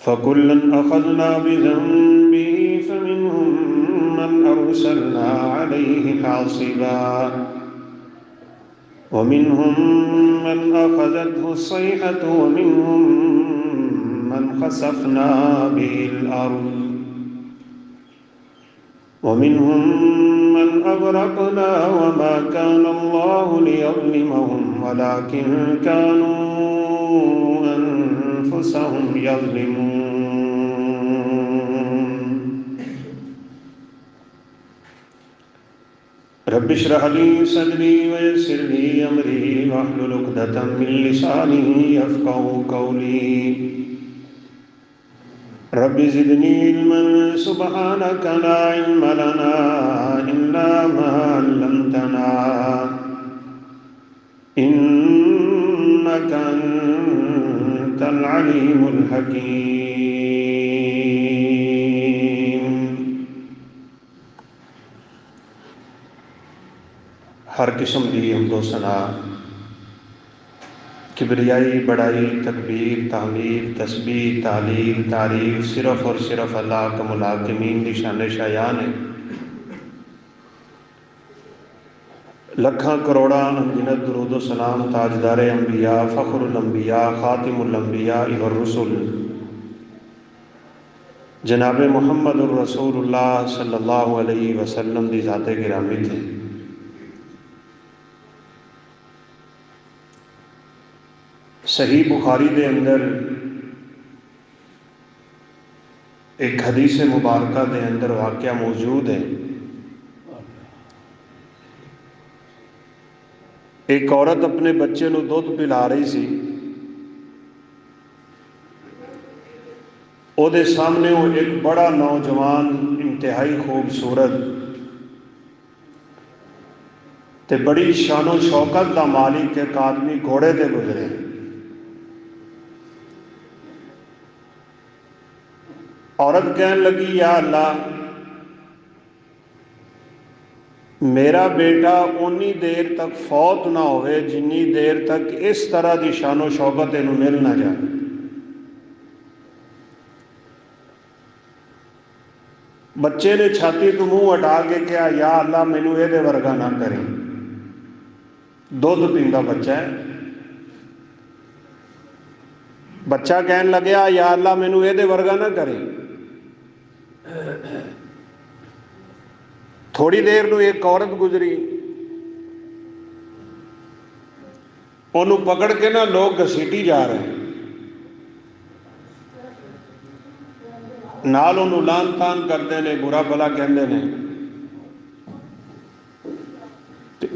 फ़कुल्लन अख़ज़ना बिज़ंबिही फ़मिन्हुम मन अरसलना अलैहि हासिबा वमिन्हुम मन अख़ज़तहु स्सैहतु वमिन्हुम मन ख़सफ़ना बिहिल अर्ज़ वमिन्हुम मन अग़रक़ना वमा काना अल्लाहु लियज़लिमहुम वलाकिन कानू अनफुसहुम यज़लिमून। रब्बि इश्रह ली सदरी वयस्सिर ली अमरी वहलुल उक़दतम मिन लिसानी यफ़क़हू क़ौली। रब्बि ज़िदनी इल्मन सुब्हानक ला इल्म लना इल्ला मा अल्लमतना इन्नका अंतल अलीमुल हकीम। हर किस्म की हम्दो सना, किबरियाई, बड़ाई, तकबीर, तहमीद, तस्बीह, तालील, तारीफ सिर्फ और सिर्फ अल्लाह का मुलाज़िमीन दी शान शायान है। लखा करोड़ा अनगिनत दुरूद व सलाम ताजदार अंबिया फ़ख्रुल अंबिया ख़ातिमुल अंबिया व रुसुल जनाब मुहम्मदुर रसूलुल्लाह सल्लल्लाहु अलैहि वसल्लम दी ज़ाते गिरामी थे। सही बुखारी दे अंदर एक हदीस मुबारका दे अंदर वाक़या मौजूद है। एक औरत अपने बच्चे को दुध पिला रही सी। ਉਹਦੇ सामने वो एक बड़ा नौजवान इंतहाई खूबसूरत ते बड़ी शानो शौकत का मालिक एक आदमी घोड़े से गुजरे। औरत कहने लगी, या अल्लाह, मेरा बेटा उन्नी देर तक फौत ना होवे जिन्नी देर तक इस तरह की शानो शौकत इनू मिल ना जाए। बच्चे ने छाती तो मुँह हटा के कहा, या अल्लाह मैनू ये वर्गा ना करें। दुध पींदा बच्चा है। बच्चा कहन लग्या, या अल्लाह मैनू ये वर्गा ना करें। थोड़ी देर नू एक औरत गुजरी, उन्होंने पकड़ के ना लोग घसीटी जा रहे हैं, नाल उन्होंने लान तान करते हैं, बुरा भला कहते हैं।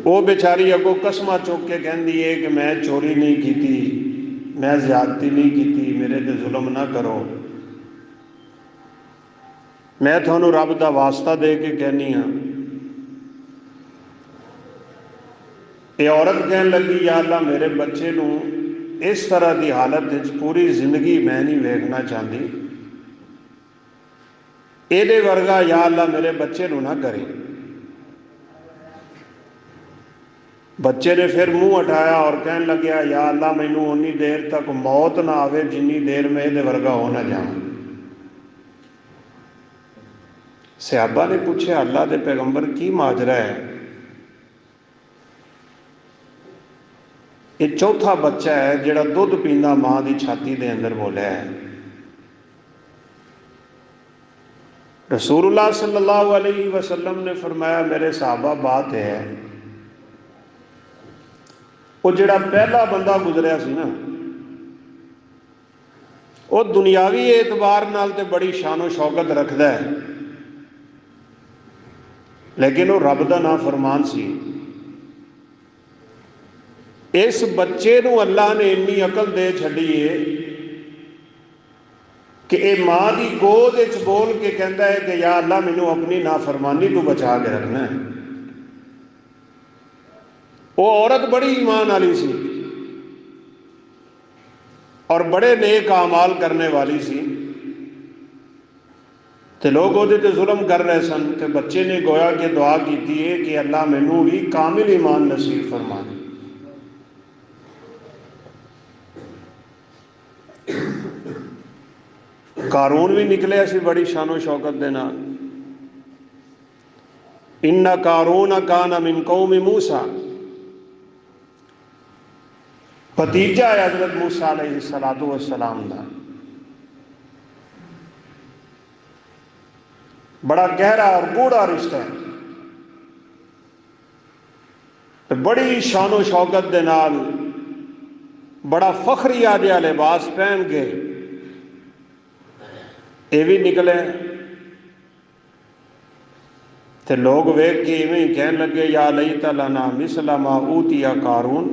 वो बेचारी अगों कसमा चुक के कहती है कि मैं चोरी नहीं की, मैं ज्यादती नहीं की, मेरे ते जुल्म ना करो, मैं थानू रब का वास्ता दे के कहनी हाँ। ये औरत कहने लगी, या अल्लाह मेरे बच्चे नू इस तरह की हालत पूरी जिंदगी मैं नहीं वेखना चाहती, ये वर्गा या अल्लाह मेरे बच्चे नू ना करें। बच्चे ने फिर मुंह हटाया और कहने लग्या, या अल्लाह मैनू उन्नी देर तक मौत ना आवे जिन्नी देर में ये वर्गा हो ना जाऊँ। सहाबा ने पूछा, अल्लाह के पैगंबर की माजरा है? ये चौथा बच्चा है जिहड़ा दुध पींदा मां की छाती के अंदर बोलिया है। रसूलुल्लाह सल्लल्लाहु अलैहि वसल्लम ने फरमाया, मेरे सहाबा बात है वो जिहड़ा पहला बंदा गुजरिया सी ना, वो दुनियावी एतबार नाल ते बड़ी शानो शौकत रखता है, लेकिन वो रब का ना फरमान सी। इस बच्चे नू अल्लाह ने इन्नी अकल दे छड़ी है कि ये माँ की गोद बोल के कहता है कि या अल्लाह मैनू अपनी नाफरमानी तो बचा के रखना है। वो औरत बड़ी ईमान वाली सी और बड़े नेक आमाल करने वाली सी, तो लोग वो जुल्म कर रहे सन। तो बच्चे ने गोया कि दुआ की है कि अल्लाह मैनू भी कामिल ईमान नसीब फरमा। कारून भी निकलिया सी बड़ी शानो शौकत दे नाल। इन्ना कारून काना मिन कौम मूसा, भतीजा है हजरत मूसा अलैहिस्सलातु वस्सलाम दा। बड़ा गहरा और गूढ़ा रिश्ता है। तो बड़ी शानो शौकत दे नाल बड़ा फखरिया जिहा लिबास पहन के ये भी निकले। तो लोग वेख के इवें ही कहन लगे, या लईता लना मिसला मा ऊतिया कारून,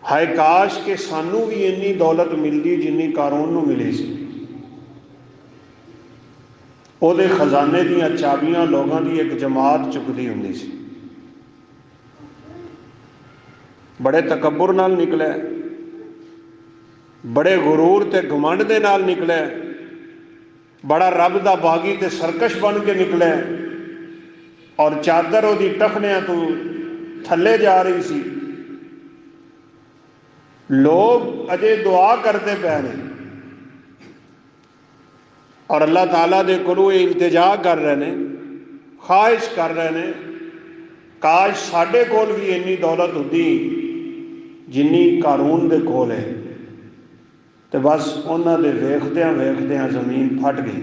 हाय काश के सानू भी इन्नी दौलत मिलती जिन्नी कारून नूं मिली सी। ਉਹਦੇ खजाने दियां चाबियां लोगों की एक जमात चुकती हुंदी सी। बड़े तकब्बुर नाल निकले, बड़े गुरूर ते घमंड दे नाल निकले, बड़ा रब दा बागी ते सरकश बन के निकले। और चादर उसदी टखनियां तो थले जा रही सी। लोग अजे दुआ करते पे ने और अल्लाह ताला दे कोलों ये इल्तिजा कर रहे हैं, ख्वाहिश कर रहे हैं, काश साडे कोल भी इन्नी दौलत होती जिन्नी कारून दे कोल है। तो बस उन्हां दे वेखदियां वेखदियां ज़मीन फट गई।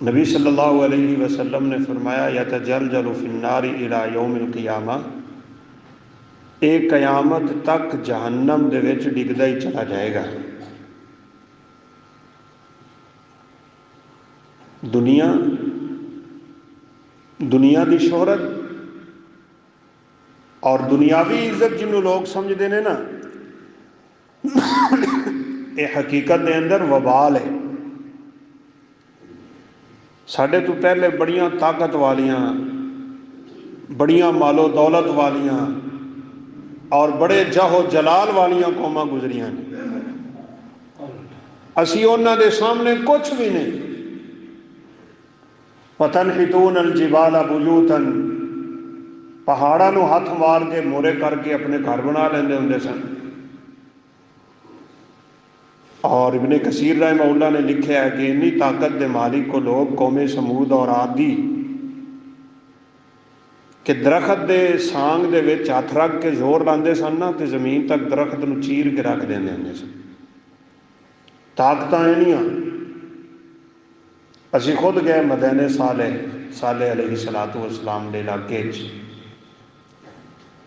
नबी सल्लल्लाहु अलैहि वसल्लम ने फरमाया, यतजलजलु फिन्नारी इला यौमिल क़ियामा, एक क़यामत तक जहन्नम दे विच डिगदा ही चला जाएगा। दुनिया की शोहरत और दुनियावी इज्जत जिन्हों लोग समझते हैं ना, ये हकीकत के अंदर वबाल है। साढ़े तो पहले बड़ियां ताकत वालियां, बड़ियां मालो दौलत वालियां और बड़े जाहो जलाल वालियां कौमां गुजरियां ने। असी उन्हां दे सामने कुछ भी नहीं। वतनहितून अल जिबाला बुयूतन, पहाड़ां नूं हथ मार के मोरे करके अपने घर बना लेंदे हुंदे सन। और इब्ने कसीर रहमहुल्लाह ने लिखा है कि इन्नी ताकत के मालिक को लोग कौमे समूद और आदि कि दरख्त के सांग दे विच हथ रख के जोर लाते सन ना, तो जमीन तक दरख्त नूं चीर के रख देंदे हुंदे सन। ताकतां इन्नियां। असी खुद गए मदीने साले अलैहिस्सलातु वस्सलाम के इलाके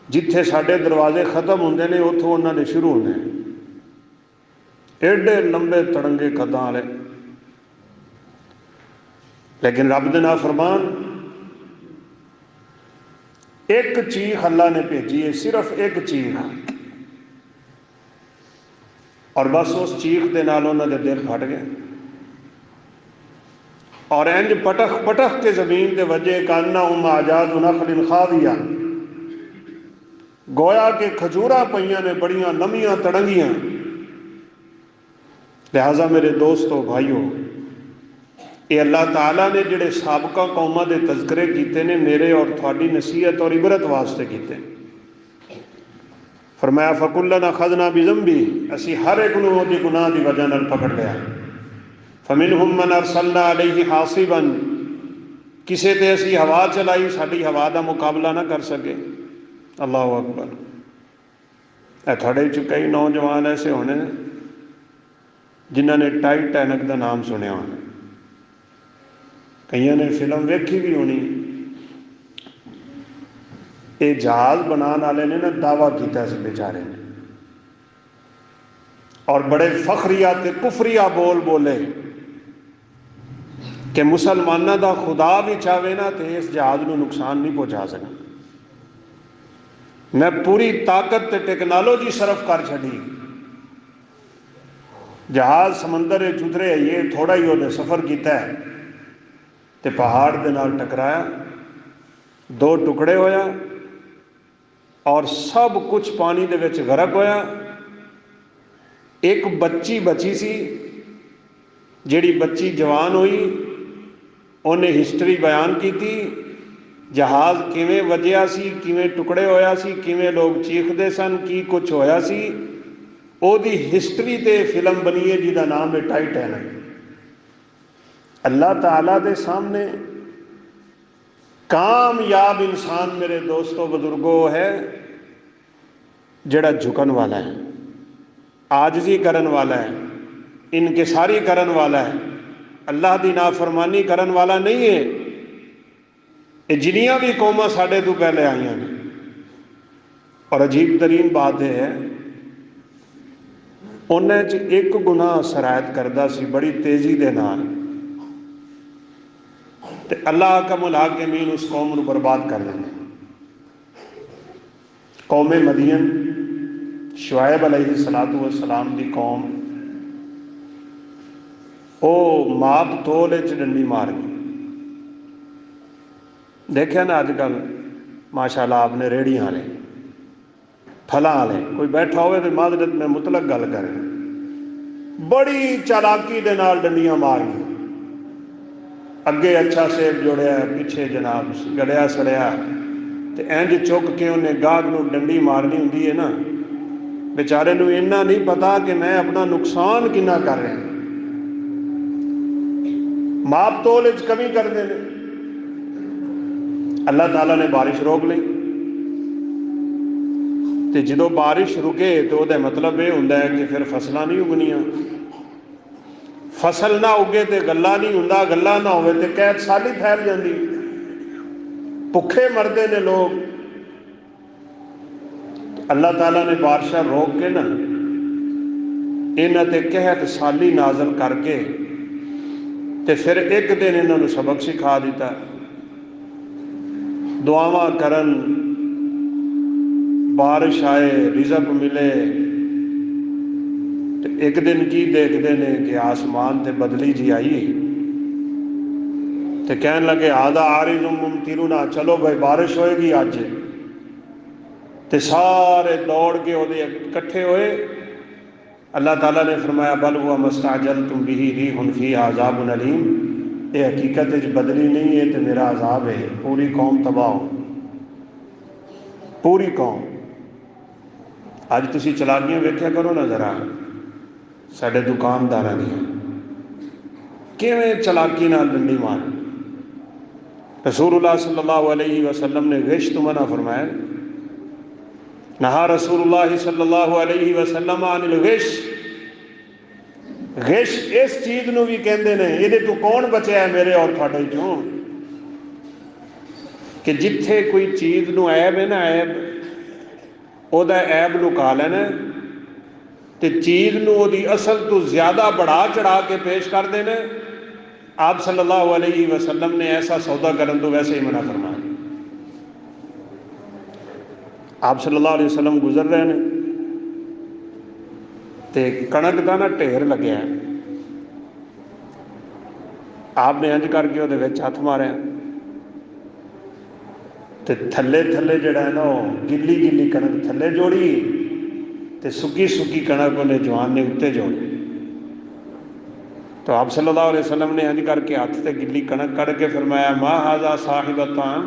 जिथे साढ़े दरवाजे खत्म होंदे ने, उत्थों उन्हां दे शुरू होंदे हैं। एडे लंबे तड़ंगे कदां वाले, लेकिन रब दे नाफरमान एक चीख अल्लाह ने भेजी है, सिर्फ एक चीख, और बस उस चीख के नाल उन्हां दे दिल फट गए और इंज पटख पटख के जमीन के वजे काना आजाद नखलिन खाविया, गोया के खजूरा पईयां ने बड़ियां लम्मियां तड़ंगियां। लिहाजा मेरे दोस्तों भाइयों, ये अल्लाह ताला ने जिहड़े साबका कौमां दे तज़किरे कीते ने, मेरे और थोड़ी नसीहत और इबरत वास्ते कीते। फरमाया फ़कुल्लन अख़ज़ना बिज़ंबी, असी हर एक नूं उहदे गुनाह की वजह नाल पकड़ लिया। फ़मिनहुम मन अरसलना अलैहि हासिबन, किसे ते असी हवा चलाई, साडी हवा का मुकाबला ना कर सके। अल्लाह अकबर। थोड़े च कई नौजवान ऐसे होने जिन्होंने टाइटैनिक का नाम सुनिया होना, कईयों ने फिल्म वेखी भी होनी। ये जहाज बनाने वाले ने ना दावा किया बेचारे ने, और बड़े फखरिया ते कुफरिया बोल बोले कि मुसलमानों का खुदा भी चाहे ना तो इस जहाज को नुकसान नहीं पहुँचा सकता। मैं पूरी ताकत ते टेक्नोलॉजी सर्फ कर छड़ी, जहाज समंदर उतरे, ये थोड़ा ही उन्हें सफ़र किया है तो पहाड़ के नाल टकराया, दो टुकड़े होया और सब कुछ पानी दे विच गरक होया। एक बच्ची बची सी, जिहड़ी बच्ची जवान हुई, उन्हें हिस्टरी बयान की थी, जहाज किवें वजिया सी, किवें टुकड़े होया सी, किवें लोग चीखते सन, की कुछ होया सी। ओदी हिस्टरी ते फिल्म बनी है जिहदा नाम है टाइटैनिक। अल्लाह ताला दे सामने कामयाब इंसान मेरे दोस्तों बुजुर्गों है जिहड़ा झुकन वाला है, आजजी करन वाला है, इनकिसारी करन वाला है, अल्लाह की नाफरमानी करन वाला नहीं है। ये जिन्नियां भी कौमां साडे तो पहले आईयां ने, और अजीब तरीन बात यह है उन्हें च एक गुनाह सरायत करता सी बड़ी तेजी दे नाल, ते अल्लाह कमुल हाकिमीन उस कौम नूं बर्बाद कर देंगे। कौमे मदियन शुआयब अलैहिस्सलातु वस्सलाम दी कौम ओ माप तोल च डंडी मार गई। देखिया ना अजकल माशाअल्लाह आपने रेहड़ियां वाले फलां वाले कोई बैठा होवे तो माजरत में मुतलक गल करे, बड़ी चालाकी दे नाल डंडियां मारनी, अगे अच्छा सेब जोड़िया पिछे जनाब गलिया सड़िया, तो इंज चुक के उन्हें गाहक नूं डंडी मारनी हुंदी है ना, बेचारे नूं इन्ना नहीं पता कि मैं अपना नुकसान कितना कर रहा। माप तोल च कमी करते हैं। अल्लाह ताला ने बारिश रोक ली, तो जो बारिश रुके तो वह मतलब यह होंदा है कि फिर फसलां नहीं उगनियां, फसल ना उगे तो गला नहीं होंदा, गला ना होवे तो कैद साली फैल जाती, भुखे मरते ने लोग। अल्लाह ताला ने बारिशां रोक के ना इन्हां ते कहत साली नाजल करके ते फिर एक दिन इन्होंने सबक सिखा दिता। दुआवां करन, बारिश आए, रिजक मिले, तो एक दिन की देखते हैं कि आसमान ते बदली जी आई, तो कहन लगे आदा आरिज़ुम मुमतिरुना, चलो भाई बारिश होएगी अज। तो सारे दौड़ के वो इकट्ठे होए। अल्लाह ताला ने फरमाया बल हुआ मस्ताजलतुम बिही रीहुन फीहा अज़ाबुन अलीम, ये हकीकत बदली नहीं है तो मेरा अजाब है, पूरी कौम तबाह हो, पूरी कौम। अज तुसी चलाकियां वेख्या करो ना जरा, साडे दुकानदारां दी किवें चलाकी नाल डंडी मार। रसूलुल्लाह सल्लल्लाहु अलैहि वसल्लम ने गिश तो मना फरमाया, नहा रसूलुल्लाह सल्लल्लाहु अलैहि वसल्लम अनिल गिश। गिश इस चीज़ नूं भी कहंदे ने, इहदे तो कौन बचया है मेरे और तुहाडे चों, कि जिथे कोई चीज़ नूं ऐब है ना, ऐब ओहदा ऐब लुका लेना, तो चीज़ नूं ओहदी असल तो ज़्यादा बढ़ा चढ़ा के पेश कर देना। आप सल्लल्लाहु अलैहि वसल्लम ने ऐसा सौदा करन तो वैसे ही मना फरमाया। आप सल्लल्लाहु अलैहि वसल्लम गुजर रहे हैं, तो कणक का ना ढेर लग्या, आपने इंज करके वो हथ मारिया, तो थले थले जड़ा है ना वो गिली गिली कणक थले जोड़ी, तो सुकी सुकी कणक उन्हें जवान ने उत्ते जोड़ी। तो आप सल्लल्लाहु अलैहि वसल्लम ने इंज करके हथ से गिली कणक कड़ के फरमाया मा हाजा साहिबतान,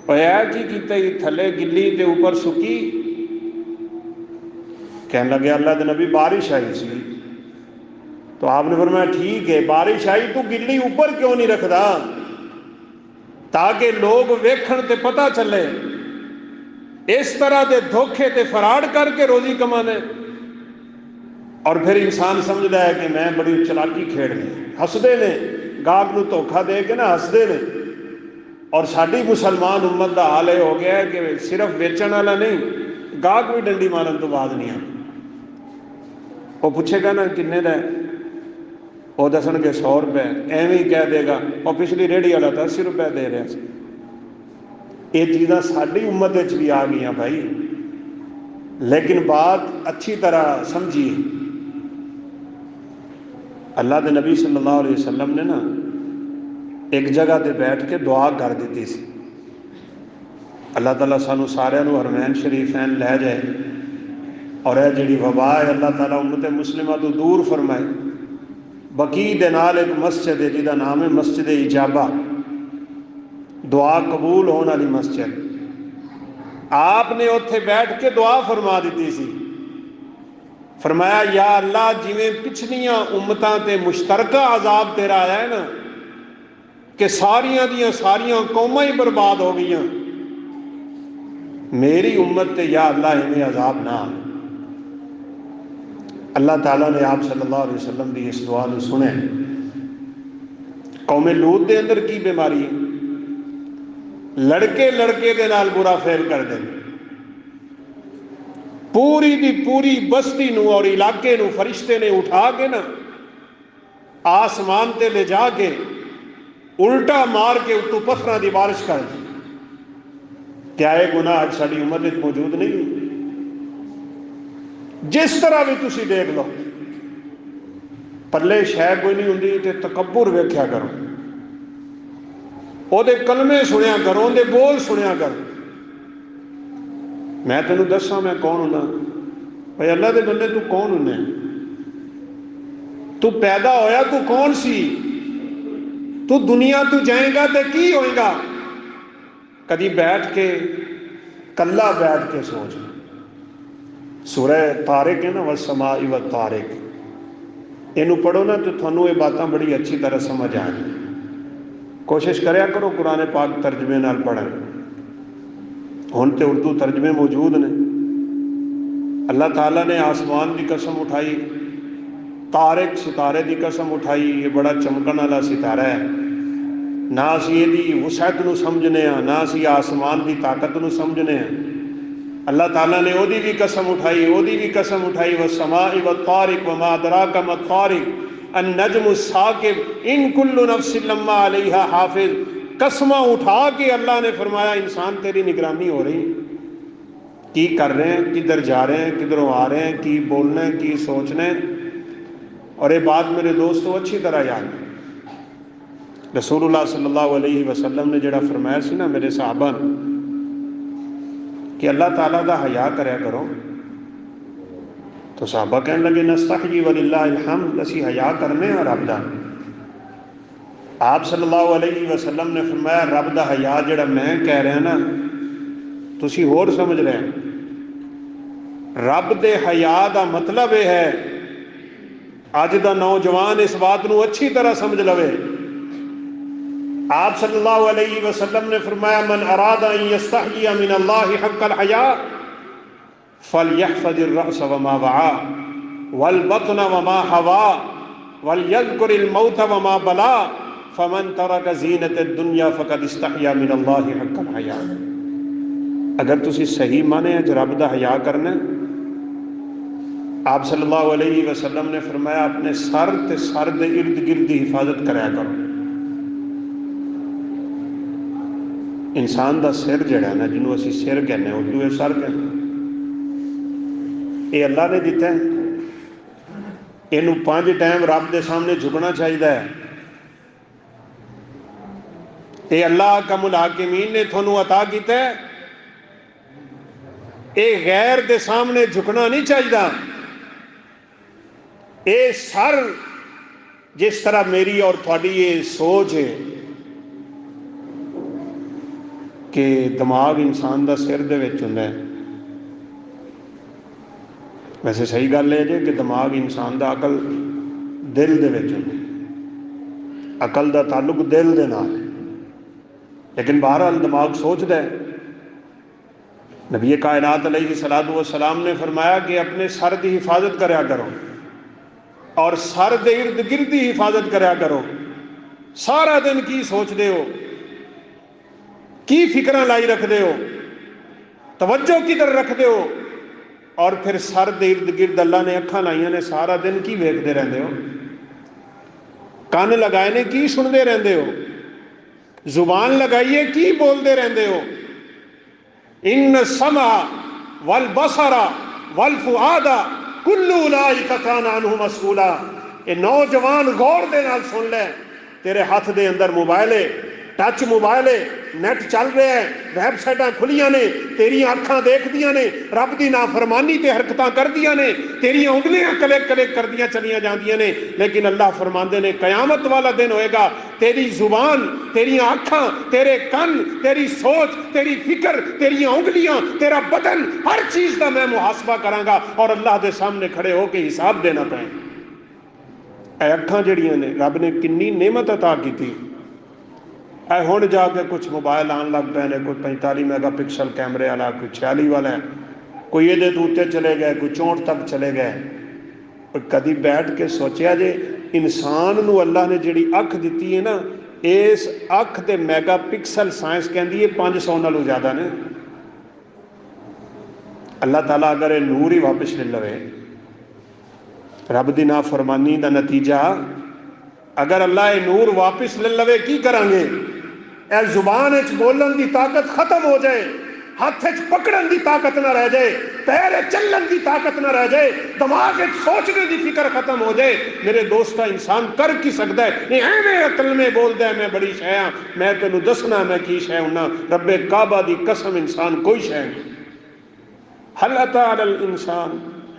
होया की कीता थले गिली ते ऊपर सुकी। कहने लगे अल्लाह के नबी बारिश आई सी। तो आपने फरमाया ठीक है, बारिश आई तू गिली ऊपर क्यों नहीं रखदा, ताकि लोग वेखण ते पता चले इस तरह के धोखे ते फराड करके रोजी कमाने। और फिर इंसान समझता है कि मैं बड़ी चलाकी खेड़नी, हसदे ने गाहक नूं धोखा दे के ना हसदे ने। और साडी मुसलमान उम्मत का हाल यह हो गया है कि सिर्फ वेचण वाला नहीं, गाहक भी डंडी मारन तो बाद नहीं आता। वो पूछेगा ना किन्ने दा, वो दसणगे 100 रुपए, एवं ही कह देगा और पिछली रेहड़ी वाला तो 80 रुपए दे रहा सी। ये चीज़ां साडी उम्मत भी आ गई भाई, लेकिन बात अच्छी तरह समझिए। अल्लाह के नबी सल्लल्लाहु अलैहि वसल्लम ने ना एक जगह पर बैठ के दुआ कर दी सी, अल्लाह ताला सानू सारिਆਂ ਨੂੰ हरमैन शरीफैन लै जाए, और यह जी वबा है अल्लाह ताला उम्मत मुस्लिमा तो दूर फरमाए। बकी दे नाल एक मस्जिद है जिहदा नाम है मस्जिद इजाबा, दुआ कबूल होने वाली मस्जिद। आपने उत्थे बैठ के दुआ फरमा दी सी। फरमाया या अल्लाह जिवें पिछलियां उम्मतां ते मुश्तरका अजाब तेरा आया है ना कि सारियां दियां सारियां कौमां ही बर्बाद हो गई, मेरी उम्मत ते या अल्लाह इन्हें अजाब ना आए। अल्लाह ताला ने आप सल्लल्लाहु अलैहि वसल्लम की इस दुआ को सुने। कौमे लूत के अंदर की बीमारी है, लड़के लड़के के नाल बुरा फेल कर दे, पूरी दी पूरी बस्ती नू और इलाके नू फरिश्ते ने उठा के ना आसमान ते ले जाके उल्टा मार के उत्तों पत्थरां दी बारिश कर दी। क्या यह गुनाह अज साडी उम्मत में मौजूद नहीं? जिस तरह भी तुसी देख लो, पल्ले शै कोई नहीं हुंदी ते तकब्बुर वेख्या करो, ओदे कलमे सुनिया करो, ओदे बोल सुनिया करो। मैं तेनू दसा मैं कौन हुंदा? भाई अल्लाह दे बंदे तू कौन हुंदा? तू पैदा होया तू कौन सी? तू दुनिया तू जाएगा तो की होएगा? कदी बैठ के कल्ला बैठ के सोच। सूरह तारिक है ना, वस्समाई व तारिक, इनू पढ़ो ना तो थानू ये बातें बड़ी अच्छी तरह समझ आ जाए। कोशिश करया करो कुरान पाक तर्जमे नाल पढ़न। हुण ते उर्दू तर्जमे मौजूद ने। अल्लाह ताला ने आसमान की कसम उठाई, तारिक सितारे की कसम उठाई, ये बड़ा चमकन वाला सितारा है। ना असी इहदी वसअत नूं समझने, ना असी आसमान की ताकत नूं समझने। अल्लाह ताला ने ओदी भी कसम उठाई, ओदी भी कसम उठाई, वस्समाई वत्तारिक वमा अदराका मत्तारिक अन्नजमु साकिब इन कुल्लु नफ्सिन लम्मा अलैहा हाफिज। कसमा उठा के अल्लाह ने फरमाया इंसान तेरी निगरानी हो रही, की कर रहे हैं, किधर जा रहे हैं, किधरों आ रहे हैं, की बोलना है, की सोचना है। और ये बात मेरे दोस्तों अच्छी तरह याद है, रसूलुल्लाह सल्लल्लाहु अलैहि वसल्लम ने जड़ा फरमाया सी ना मेरे सहाबा कि अल्लाह ताला दा हया करया करो, तो सहाबा कहने लगे नस्तहयी वलिल्लाहिल हम्द, असी हया करने हैं रब दा। आप सल्लल्लाहु अलैहि वसल्लम ने फरमाया रब दा हया जड़ा मैं कह रहा ना तुसी होर समझ रहे हैं। रब दे हया दा मतलब यह है, अज दा नौजवान इस बात नूं अच्छी तरह समझ लवे। आप सल्लल्लाहु अलैहि वसल्लम ने फरमाया मन अरादा अन यस्तहयिया मिन अल्लाहि हक्कल हया फलयहफज़िर रअस वमा वआ वल बतन वमा हवा वलयज़कुरिल मौत वमा बला फमन तरक ज़ीनतद दुनिया फ़क़द इस्तहया मिन अल्लाहि हक्कल हया। अगर तुसी सही माने अज रब दा हया करना, आप सल्लल्लाहु अलैहि वसल्लम ने फरमाया अपने सर ते सर दे इर्द गिर्द की हिफाजत कराया करो। इंसान का सिर जड़ा ना, जिन्हों असी सिर कहने उर्दू में सर कहने, ये अल्लाह ने दिता है। इनू 5 टाइम रब के सामने झुकना चाहिए है। ये अल्लाह कमुल हाकिमीन ने थोनू अता किया है। ये गैर के सामने झुकना नहीं चाहिए। ये सर जिस तरह मेरी और थोड़ी ये सोच है कि दिमाग इंसान का सिर दे विच हुंदा है, वैसे सही गल है जी कि दिमाग इंसान का अकल दिल दे विच हुंदा है। अकल का ताल्लुक दिल दे नाल है, लेकिन बहरहाल दिमाग सोचता है। नबी कायनात अलैहिस्सलातु वस्सलाम ने फरमाया कि अपने सर की हिफाजत करया करो और सर दे इर्द गिर्द की हिफाजत करया करो। सारा दिन की सोचते हो, की फिक्र लाई रखते हो, तवज्जो किधर रखते हो, और फिर सर दे इर्द गिर्द अल्लाह ने अखां लाइया ने, सारा दिन की वेखते रहते हो, कान लगाए ने की सुनते रहते हो, जुबान लगाइए की बोलते रहते हो। इन समा वल बसरा वल फुआदा कुल्लु उलाइका काना अन्हु मसऊला। ये नौजवान गौर दे नाल सुन ले, तेरे हाथ दे अंदर मोबाइल है, टच मोबाइल है, नैट चल रहा है, वैबसाइटां खुलियां ने, तेरियां अखां देखदियां ने, रब दी नाफरमानी ते हरकतां करदियां ने, तेरियां उंगलियां कलिक कलिक करदियां चलियां जांदियां ने। लेकिन अल्लाह फरमांदे ने कयामत वाला दिन होएगा, तेरी जुबान, तेरियां अखां, तेरे कन, तेरी सोच, तेरी फिक्र, तेरियां उंगलियां, तेरा बदन, हर चीज का मैं मुहासबा करांगा और अल्लाह के सामने खड़े होकर हिसाब देना पैना। अखां जड़ियां ने रब ने किन्नी नेमत अता की। हुण जाके कुछ मोबाइल आन लग पे ने, कोई 45 मैगापिक्सल कैमरे वाला, कोई 46 वाला है, कोई ये उत्ते चले गए, कोई 64 तक चले गए। कभी बैठ के सोचा जे इंसान नूं अल्लाह ने जिहड़ी अख दी है ना, इस अख के मैगापिक्सल साइंस कहती है 500 नालों ज़्यादा ने। अल्लाह ताला अगर ये नूर ही वापस ले लवे, रब दी नाफरमानी का नतीजा, अगर अल्लाह ये नूर वापस ले लवे की करांगे? ए जुबान बोलन की ताकत खत्म हो जाए, हाथ पकड़न की ताकत ना रह जाए, पैर चलन की ताकत ना रह जाए, दिमाग सोचने की फिक्र खत्म हो जाए। मेरे दोस्त, इंसान कर की सकता है? एवें अकल में बोलता है मैं बड़ी शै हाँ, मैं तेनों दसना मैं की शै हूं। रब्बे काबा की कसम, इंसान कोई शै नहीं। हल अता अलल इंसान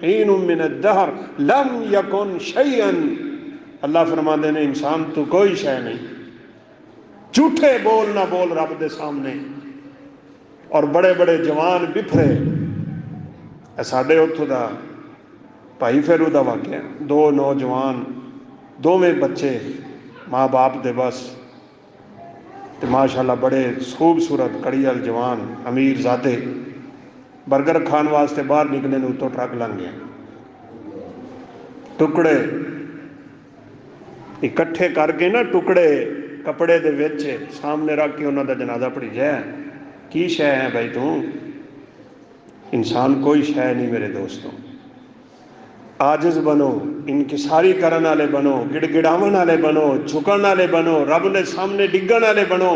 हीनुम मिनद दहर लम यकुन शैअन। अल्लाह फरमाते ने इंसान तू कोई शै नहीं। झूठे बोल ना बोल रब दे सामने। और बड़े बड़े जवान बिफरे। साढ़े उतों का भाई फेरू का वाक्य, दो नौजवान, दोवें बच्चे माँ बाप दे बस, तो माशाअल्लाह बड़े खूबसूरत कड़ीअल जवान अमीर ज़ादे, बर्गर खान वास्ते बाहर निकले ने, उत्तों ट्रक लंघ गया, टुकड़े इकट्ठे करके ना, टुकड़े कपड़े दे विच सामने रख के उन्होंने जनाजा पढ़ीजा। की शै है भाई तू? इंसान कोई शै नहीं मेरे दोस्तों। आजिज़ बनो, इनकिसारी करने वाले बनो, गिड़गिड़ावन वाले बनो, झुकण वाले बनो, रब ने सामने डिगण वाले बनो।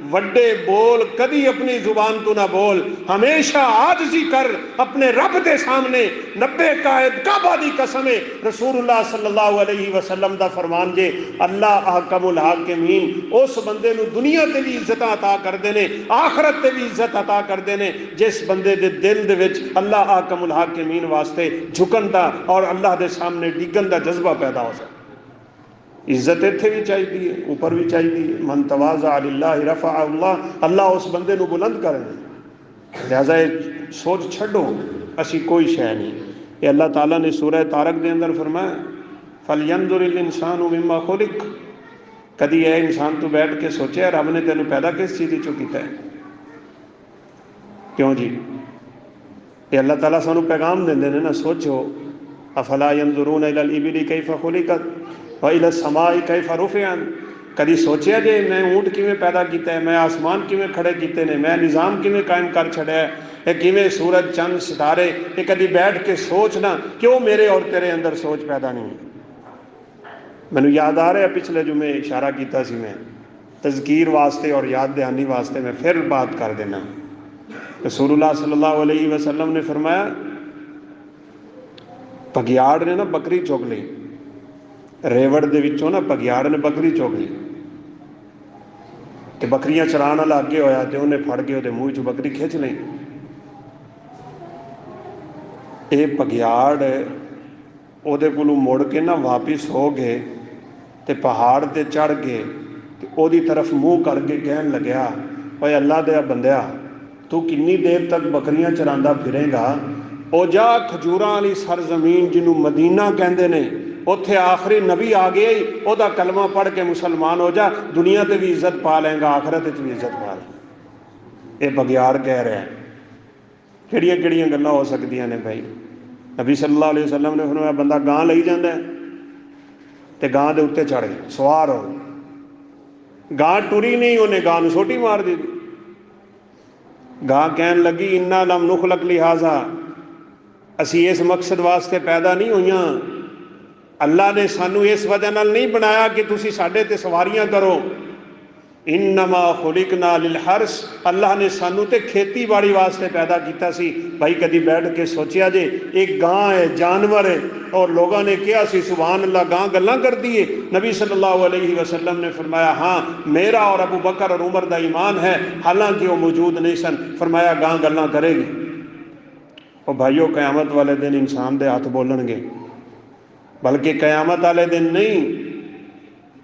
वड्डे बोल कदी अपनी जुबान तू ना बोल, हमेशा आजिज़ी कर अपने रब के सामने। 90 कायद काबा दी कसम है, रसूलुल्लाह सल्लल्लाहु अलैहि वसल्लम दा फरमान जे, अल्लाह अहकमुल हाकिमीन उस बंदे नूं दुनिया ते भी इज्जत अता करदे ने, आखरत ते भी इज्जत अता करदे ने, जिस बंदे दे दिल दे विच अल्लाह अहकमुल हाकिमीन वास्ते झुकन दा और अल्लाह दे सामने डिगन दा जज्बा पैदा हो जाए। इज्जत इत्थे भी चाहिए, ऊपर भी चाहिए। मन तवाज़ा लिल्लाहि रफ़अहु अल्लाह, अल्लाह उस बंदे नूं बुलंद करे। लिहाजा सोच छड्डो असी कोई शै नहीं। ये अल्लाह ताला ने सूरह तारक के अंदर फरमाया, फलयंजुरिल इंसानु मिम्मा खुलिक। कदी है इंसान तू बैठ के सोचे रब ने तेन पैदा किस चीज़ चो किया है? क्यों जी? ये अल्लाह ताला सानू पैगाम देंदे ने ना, सोचो। अफला यंजुरून इलल इबिली कैफ़ खुलिकत व इलस समाई कैफ़ रुफ़िअत। कभी सोचा जे मैं ऊँट किवें पैदा किया है, मैं आसमान किवें खड़े किए ने, मैं निज़ाम किवें कायम कर छड़िया है, ये किवें सूरज चंद सितारे, ये कभी बैठ के सोचना। क्यों मेरे और तेरे अंदर सोच पैदा नहीं? मैनू याद आ रहा है, पिछले जुमे इशारा किया सी मैं, तज़कीर वास्ते और याद दहानी वास्ते मैं फिर बात कर देना। रसूलुल्लाह सल्लल्लाहु अलैहि वसल्लम ने फरमाया, भगियाड़ ने ना बकरी चुग ली, रेवड़ दे विचों ना भगियाड़ ने बकरी चुग ली, तो बकरियां चराने वाला अगे होया तो उन्हें फड़ के उसके मूँह चो बकरी खिंच ली। ये भगियाड़ ਉਹਦੇ ਕੋਲੋਂ मुड़ के ना वापिस हो गए तो पहाड़ पर चढ़ गए, तो ਉਹਦੀ तरफ मूँह करके कहन लग्या, भाई अल्लाह दे बंदिया तू किन्नी देर तक बकरियां चरांदा फिरेगा? ओ जा खजूरां वाली सरजमीन जिन्हों मदीना कहते ने, उत्थे आखिरी नबी आ गया ही, ओदा कलमा पढ़ के मुसलमान हो जा, दुनिया ते भी इज्जत पा लेंगा, आखिरत भी इज्जत पा लेंगा। ये बगियाड़ कह रहा है। किहड़ियां किहड़ियां गल्लां हो सकदियां ने भाई? नबी सल्लल्लाहु अलैहि वसल्लम ने फरमाया, बंदा गां लई जांदा है ते गां दे उत्ते चढ़ गया, सवार हो, गां टुरी नहीं, उन्हें गां नूं सोटी मार दी। गां कहन लगी, इन्ना लम नुखलक लिहाजा, असी इस मकसद वास्ते पैदा नहीं हुई, अल्लाह ने सानू इस वजह नाल नहीं बनाया कि तुसी साडे ते सवारियां करो। इन्नमा खुलिकना लिल हर्स, अल्लाह ने सानू तो खेती बाड़ी वास्ते पैदा किया सी। भाई कभी बैठ के सोचिया जे एक गां है, जानवर है, और लोगों ने कहा सी सुभान अल्लाह गां गल्लां कर दी है। नबी सल्लल्लाहु अलैहि वसल्लम ने फरमाया हाँ मेरा और अबू बकर और उमर का ईमान है, हालांकि वो मौजूद नहीं सन। फरमाया गां गल्लां करेगी। और भाइयों क़यामत वाले दिन इंसान दे हाथ बोलणगे, बल्कि क़यामत वाले दिन नहीं,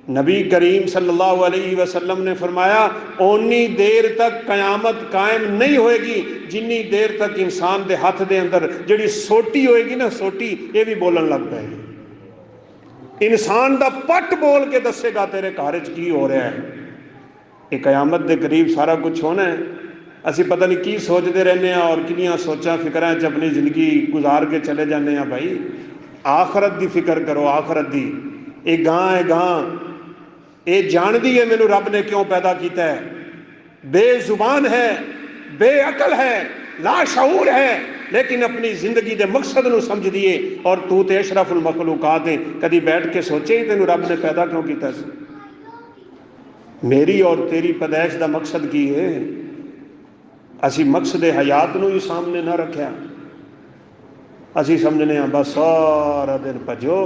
नबी करीम सल्लल्लाहु अलैहि वसल्लम ने फरमाया ओनी देर तक क़यामत कायम नहीं होएगी जिन्नी देर तक इंसान के हाथ के अंदर जिहड़ी सोटी होएगी ना, सोटी ये भी बोलन लग पेगी। इंसान का पट बोल के दसेगा तेरे घर च की हो रहा है। ये क़यामत के करीब सारा कुछ होना है। असी पता नहीं की सोचते रहने हैं और किनियां सोचा फिक्रां च अपनी जिंदगी गुजार के चले जाने हैं। भाई आखरत की फिक्र करो, आखरत की। एक गां है, गां ये जानती है मैनू रब ने क्यों पैदा किया है, बेजुबान है, बेअकल है, लाशऊर है, लेकिन अपनी जिंदगी के मकसद को समझ दिए। और तू तो अशरफुल मखलूकात है, कभी बैठ के सोचे ही तेनू रब ने पैदा क्यों किया। मेरी और तेरी पैदाइश का मकसद की है। असी मकसद हयात नू ही सामने ना रखा। असी समझने बस सारा दिन भजो,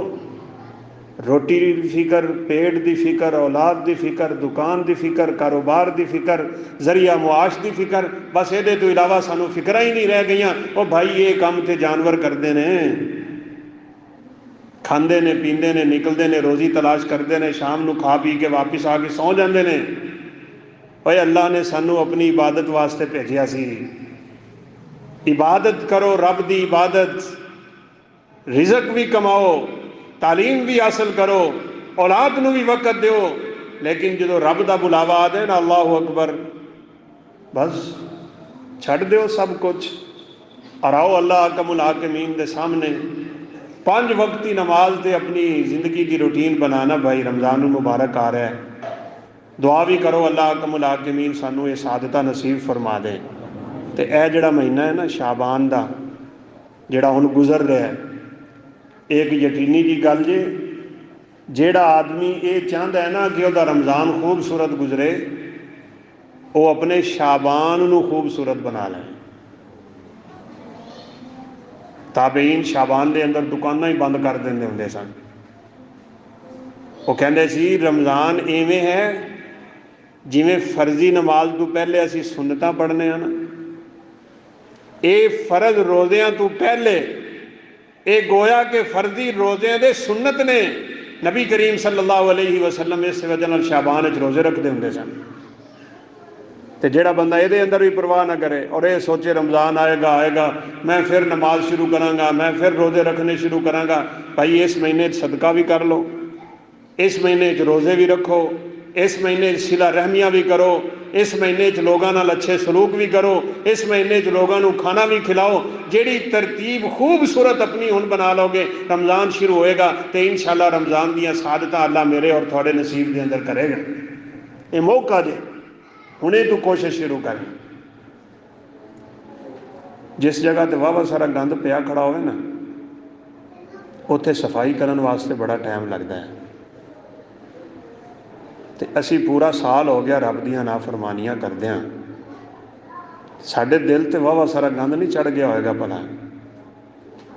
रोटी की फिक्र, पेट की फिक्र, औलाद की फिक्र, दुकान की फिक्र, कारोबार की फिक्र, जरिया मुआश की फिक्र, बस ये तो इलावा सानू फिक्र ही नहीं रह गई। और भाई ये काम तो जानवर करते हैं, खाते ने, पीते ने, निकलते ने, रोजी तलाश करते हैं, शाम को खा पी के वापस आके सौ जाते हैं। भाई अल्लाह ने सानू अपनी इबादत वास्ते भेजा सी। इबादत करो, रब की इबादत, रिजक भी कमाओ, तालीम भी हासिल करो, औलाद नू भी वक्त दो। लेकिन जो रब का बुलावा आ जाए ना, अल्लाह अकबर, बस छड़ दो सब कुछ और आओ अल्लाह कमुल हाकिमीन के सामने। 5 वक्त की नमाज से अपनी जिंदगी की रूटीन बनाना। भाई रमज़ान मुबारक आ रहा है, दुआ भी करो अल्लाह कमुल हाकिमीन सानू ये सादता नसीब फरमा दे। तो यह जोड़ा महीना है ना शाबान का, जोड़ा हुण गुजर रहा है, एक यकीनी की गल जे जेड़ा आदमी ये चाहता है ना कि वह रमज़ान खूबसूरत गुजरे, वो अपने शाबान नू खूबसूरत बना ले। ताबेईन शाबान के अंदर दुकाना ही बंद कर देंगे होंगे सन। वो कहते सी रमज़ान इवें है जिमें फर्जी नमाज तो पहले असी सुन्नतां पढ़ने हैं ना, ये फर्ज रोज़ियां तो पहले ये गोया के फर्जी रोज़े दे सुन्नत ने। नबी करीम सल्लल्लाहु अलैहि वसल्लम इस वजह नाल शाबान च रोज़े रखते होंगे सन। तो जोड़ा बंदा ये अंदर भी परवाह ना करे और ये सोचे रमज़ान आएगा आएगा मैं फिर नमाज शुरू कराँगा, मैं फिर रोज़े रखने शुरू कराँगा। भाई इस महीने सदका भी कर लो, इस महीने रोज़े भी रखो, इस महीने सिला रहमियाँ भी करो, इस महीने लोगों नाल अच्छे सलूक भी करो, इस महीने लोगों को खाना भी खिलाओ। जेड़ी तरतीब खूबसूरत अपनी हुण बना लोगे, रमज़ान शुरू होएगा तो इंशाअल्लाह रमज़ान दियाँ सादतां अल्लाह मेरे और थोड़े नसीब के अंदर करेगा। ये मौका जे हुणे तू कोशिश शुरू कर। जिस जगह तो वाहवा सारा गंद पिया खड़ा होवे ना, उत्थे सफाई करने वास्ते बड़ा टाइम लगता है। तो असी पूरा साल हो गया रब दियां नाफरमानियां करदे हां, साडे दिल ते वाहवा सारा गंद नहीं चढ़ गया होएगा भला।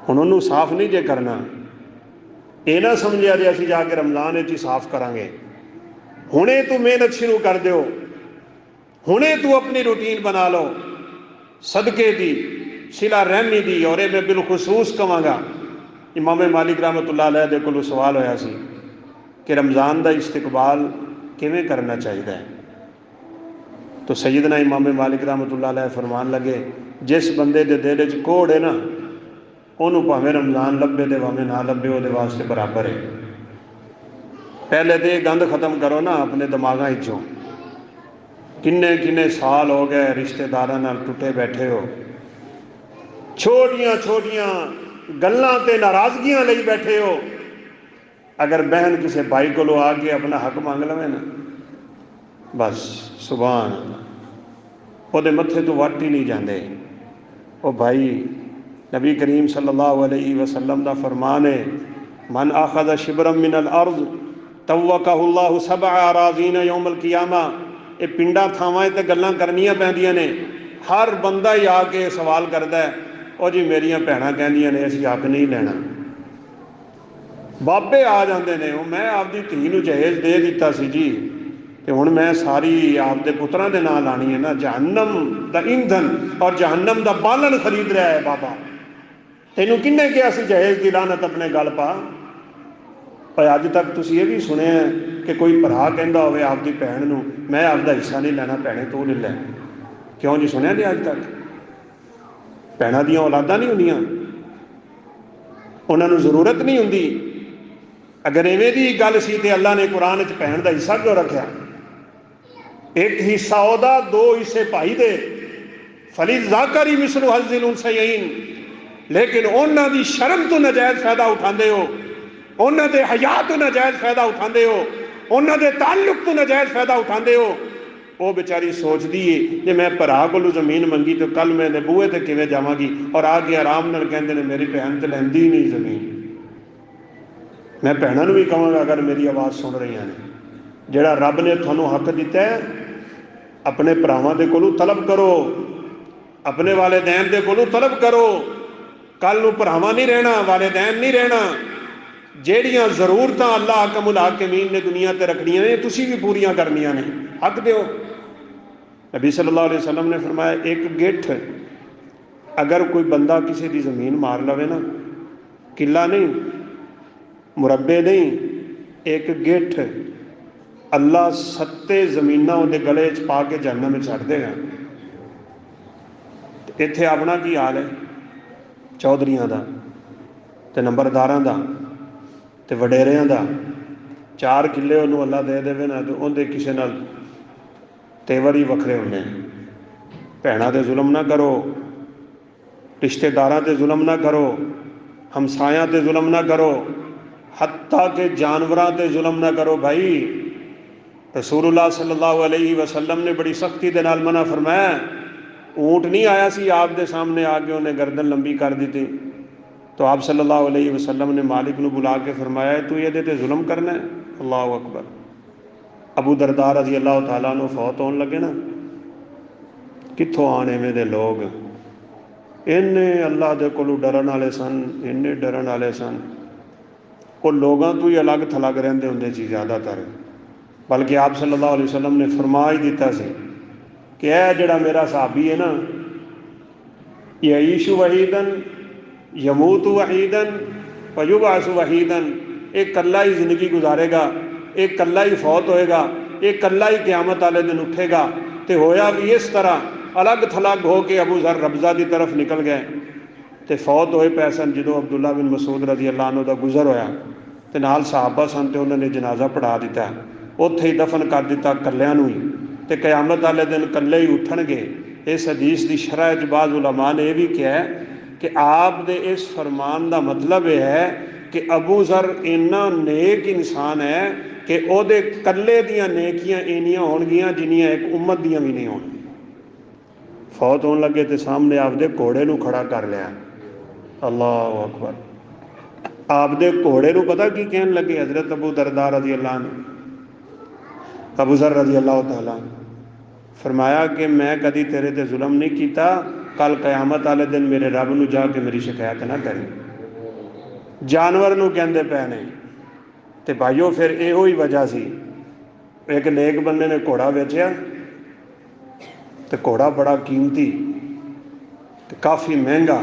हुण उहनूं साफ नहीं जे करना, ये ना समझिया जे असीं जाके रमज़ान विच ही साफ करांगे। हुणे तू मेहनत शुरू कर दिओ, हुणे तू अपनी रूटीन बना लो सदके दी, सिला रहमी दी। और मैं बिलखसूस कहांगा, इमाम मालिक रहमतुल्लाह अलैह दे कोलों सवाल होया सी कि रमज़ान का इस्तकबाल किवें करना चाहिए। तो सैयदना इमाम मालिक रहमतुल्लाह अलैह फरमान लगे, जिस बंदे के दिल च कोड़ है ना, उन्होंने भावें रमज़ान लभे तो भावें ना लभे, वो वास्ते बराबर है। पहले तो ये गंद खत्म करो ना अपने दिमागां विचों। किन्ने किन्ने साल हो गए रिश्तेदारां नाल टुटे बैठे हो, छोटियां छोटियां गल्लां ते नाराज़गियां लई बैठे हो। अगर बहन किसी भाई को आके अपना हक मंग लवे ना, बस सुभान अल्लाह, वो मत्थे तो वट ही नहीं जाते। ओ भाई नबी करीम सल्लल्लाहु अलैहि वसल्लम का फरमान है, मन आखज़ शिबरम मिनल अर्ज़ तव्वक़हुल्लाहु सबअ अराज़ीन यौमल क़ियामा। ये पिंडा थावां ते गल्लां करनियां पैंदियां ने। हर बंदा ही आके सवाल करता है, और जी मेरियां भैणां कहंदियां ने असीं हक नहीं लैना। बाबे आ जाते हैं, वो मैं आपकी धी नूं जहेज दे दिता सी जी, तो हुण मैं सारी आपदे पुत्रां दे नां लानी है ना। जहन्नम दा ईंधन और जहन्नम दा बालन खरीद रहा है बाबा। तैनूं किन्ने कहा सी जहेज की लानत अपने गल पा। पर अज तक तुसीं ये भी सुनिया कि कोई भरा कहंदा होवे आपकी भैण नूं मैं आपका हिस्सा नहीं लैना, भैणे तू ले लै। क्यों जी सुनिया नहीं अज तक? भैणां दियां औलादां नहीं हुंदियां, उन्हां नूं जरूरत नहीं हुंदी। अगर इवें दी गल सी ते अल्लाह ने कुरान च भैण दा हिस्सा क्यों रखा? एक हिस्सा ओहदा, दो हिस्से भाई दे। फलिज़ाकरी मिसलु हज़्ज़िल उन्सयैन। लेकिन उन्हां दी शर्म तो नजायज़ फायदा उठाते हो, उन्हां दे हया तो नजायज़ फायदा उठाते हो, उन्हां दे ताल्लुक तो नजायज़ फायदा उठाते हो। वो बेचारी सोचती है कि मैं भरा कोलों जमीन मंगी तो कल मैं बूहे ते किवें जावांगी, और आके आराम नाल कहंदे ने मेरी भैन तो लैंदी ही नहीं जमीन। मैं भैणां नूं भी कहांगा अगर मेरी आवाज़ सुन रही ने, जिहड़ा रब ने तुहानूं हक दिता है अपने भरावां दे कोलों तलब करो, अपने वालिदैन दे कोलों तलब करो। कल नूं भरावां नहीं रहना, वालिदैन नहीं रहना। ਜਿਹੜੀਆਂ ਜ਼ਰੂਰਤਾਂ अल्लाह हकमुल हाकिमीन ने दुनिया ते रखनियां ने तुसीं भी पूरियां करनियां ने, हक दिओ। नबी सल्लल्लाहु अलैहि वसल्लम ने फरमाया एक गिठ अगर कोई बंदा किसी की ज़मीन मार लवे ना, किला नहीं, मुरब्बे नहीं, एक गिठ अल्लाह 7 ज़मीनां उहदे गले च पा के जहन्नम में छड्ड देगा। इत्थे अपना की हाल है चौधरियां दा ते नंबरदारां दा ते वडेरियां दा। 4 किले उन्होंने अल्लाह दे देवे ना तो उनके किसी नाल तेवर ही वखरे होने। भैणां ते जुल्म ना करो, रिश्तेदारां ते जुल्म ना करो, हमसायां ते जुल्म ना करो, हत्ता के जानवरां ते जुल्म ना करो। भाई रसूलुल्लाह सल्लल्लाहु अलैहि वसल्लम ने बड़ी सख्ती दे नाल मना फरमाया। ऊँट नहीं आया सी आप दे सामने आके उन्हें गर्दन लंबी कर दी थी, तो आप सल्लल्लाहु अलैहि वसल्लम ने मालिक नूं बुला के फरमाया तू ये ते जुल्म करना है। अल्लाह अकबर। अबू दरदा रज़ी अल्लाह तआला अन्हु फौत होने लगे ना, कित्थों आने इवें दे लोग, इन्ने अल्लाह दे कोलों डरन वाले सन, इन्ने डरन वाले सन। वो लोगों तो ही अलग थलग रहिंदे हुंदे सी ज़्यादातर। बल्कि आप सल्लल्लाहु अलैहि वसल्लम ने फरमा ही दिता सी कि यह जिहड़ा मेरा सहाबी है ना, यईशु वहीदन यमूत वहीदन वयुबअसु वहीदन, एक कल्ला ही जिंदगी गुजारेगा, एक कल्ला ही फौत होएगा, एक कल्ला ही क़यामत वाले दिन उठेगा। तो होया भी इस तरह अलग थलग हो के अबू ज़र रबज़ा की तरफ निकल गए तो फौत होए पै सन। जो अब्दुल्ला बिन मसूद रज़ी अल्लाह अन्हु दा गुज़र होया तो नाल सहाबा सन, तो उन्होंने जनाजा पढ़ा दिता, उत्थे ही दफन कर दिता कल्लियां नूं ही। तो क़यामत वाले दिन कल्ले ही उठणगे। इस हदीस की शरह च बाज़ उलमा ने यह भी कहा है कि आप दे इस फरमान का मतलब यह है कि अबू ज़र इन्ना नेक इंसान है कि उहदे कल्ले दियां नेकियां इन्नियां होणगियां जिन्नियां एक उम्मत दियां भी नहीं होणगियां। फौत होने लगे तो सामने आपदे घोड़े नूं खड़ा कर लिया। अल्लाह अकबर। आपदे घोड़े नूं पता की कहन लगे? हज़रत अबू दरदा रज़ी अल्लाह ने, अबू ज़र रज़ी अल्लाह तआला फरमाया कि मैं कभी तेरे ते जुल्म नहीं किया, कल क़यामत वाले दिन मेरे रब नूं जाके मेरी शिकायत ना करी। जानवर नूं कहंदे पए ने। ते भाईओ फिर इहो ही वजह सी, एक नेक बंदे ने घोड़ा वेचिया, तो घोड़ा बड़ा कीमती तो काफ़ी महंगा,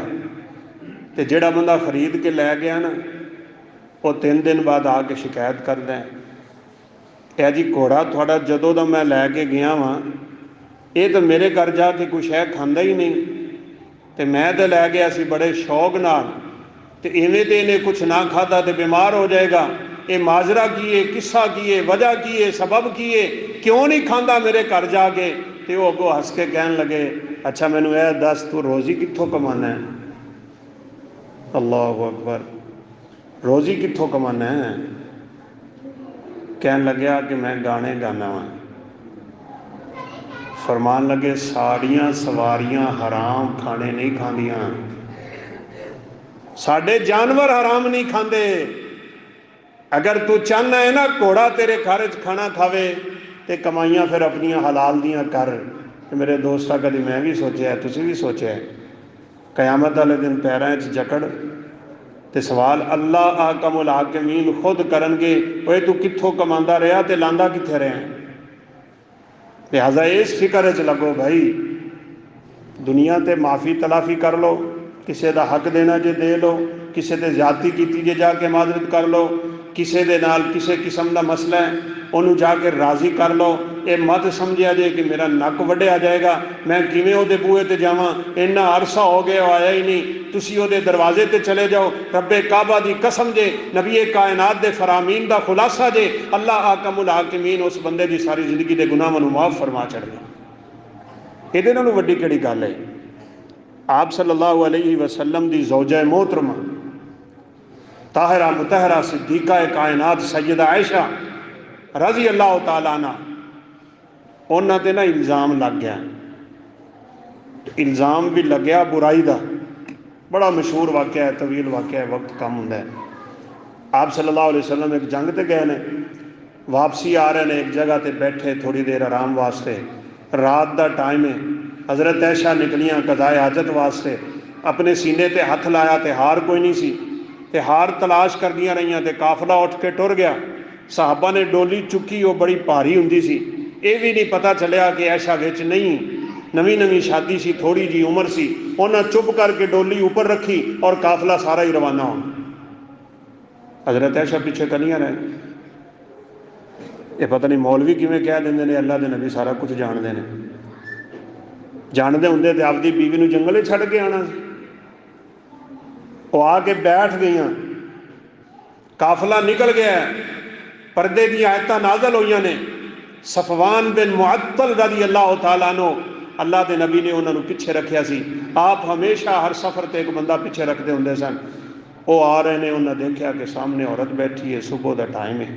तो जिहड़ा बंदा खरीद के लै गया ना, वो 3 दिन बाद आके शिकायत करदा है, यह जी घोड़ा थोड़ा जदों दा मैं लैके गया वां, ये तो मेरे घर जाके कोई शै खांदा ही नहीं, तो मैं तो लै गया सी बड़े शौक नाल, तो इवें तो इन्हें कुछ ना खाधा तो बीमार हो जाएगा। ये माजरा की है, किस्सा की है, वजह की है, सबब की है, क्यों नहीं खांदा मेरे घर जाके? तो वह अगों हस के कहन लगे, अच्छा मैनू यह दस तू रोज़ी कित्थों कमाना है? अल्लाह अकबर। रोज़ी कित्थों कमाना है? कहन लग्या कि मैं गाने गाना वा। फरमान लगे साड़ियाँ सवारियाँ हराम खाने नहीं खांदियाँ, साडे जानवर हराम नहीं खांदे। अगर तू चाहना है ना घोड़ा तेरे घर च खाना खावे, तो कमाइयां फिर अपनियां हलाल दियां कर। मेरे दोस्ता कभी मैं भी सोचा, तुसीं भी सोचा, कयामत वाले दिन पैरों च जकड़ तो सवाल अल्लाह आकमुल हाकिमीन खुद करनगे, ओए तू कित्थों कमांदा रहा तो लांदा कित्थे रहा। लिहाजा इस फिक्र च लगो भाई, दुनिया ते माफ़ी तलाफ़ी कर लो, किसी का हक देना जे दे लो, किसी ते ज़्यादती की जे जाके माजरत कर लो, किसी दे नाल किसी किस्म का मसला है उन्होंने जाके राज़ी कर लो। ये मत समझिया जे कि मेरा नक वढ़िया जाएगा, मैं किवें उहदे बूहे ते जावां, इन्ना अरसा हो गया आया ही नहीं, तुसीं उहदे दरवाजे ते चले जाओ। रब्बे काबा दी कसम जे, नबी कायनात दे फरामीन दा खुलासा जे, अल्लाह आकमुल हाकिमीन उस बंदे की सारी जिंदगी के गुनाहां नूं माफ़ फरमा छड़ना। इहदे नालों वड्डी किहड़ी गल है। आप सल्लल्लाहु अलैहि वसल्लम दी ज़ौजा मोहतरमा ताहिरा मुतहरा सिद्दीक़ा कायनात सैयदा आयशा रज़ी अल्लाह तआला अन्हा, उन्हां ते ना इल्ज़ाम लग गया। इल्ज़ाम भी लग्या बुराई का, बड़ा मशहूर वाक़या है, तवील वाक़या है, वक्त कम हुंदा है। आप सल्लल्लाहु अलैहि वसल्लम एक जंग ते गए ने, वापसी आ रहे हैं, एक जगह ते बैठे थोड़ी देर आराम वास्ते, रात का टाइम है। हज़रत ऐशा निकलियां कज़ाए हाजत वास्ते, अपने सीने ते हथ लाया तो हार कोई नहीं सी, ते हार तलाश करदियां रहियां ते काफिला उठ के टुर गया। साहबा ने डोली चुकी, वो बड़ी भारी हुंदी सी, ये भी नहीं पता चलिया कि ऐशा विच नहीं, नवी नवी शादी सी, थोड़ी जी उम्र सी, उन्हें चुप करके डोली ऊपर रखी और काफिला सारा ही रवाना हो। हज़रत ऐशा पीछे कलियां रहे। ये पता नहीं मौलवी किवें कह देंगे ने अल्लाह के नबी सारा कुछ जानते हैं। जानते होंगे तो आपकी बीवी नूं जंगल छड़ के आना। वो आके बैठ गई, काफिला निकल गया, पर्दे की आयतां नाज़िल होईयां ने। सफवान बिन मुअत्तल रज़ी अल्लाह तआला अन्हु, अल्लाह के नबी ने उन्होंने पिछे रखा सी। आप हमेशा हर सफ़र पर एक बंदा पिछे रखते होंगे सन। वो आ रहे हैं, उन्हें देखा कि सामने औरत बैठी है, सुबह का टाइम है,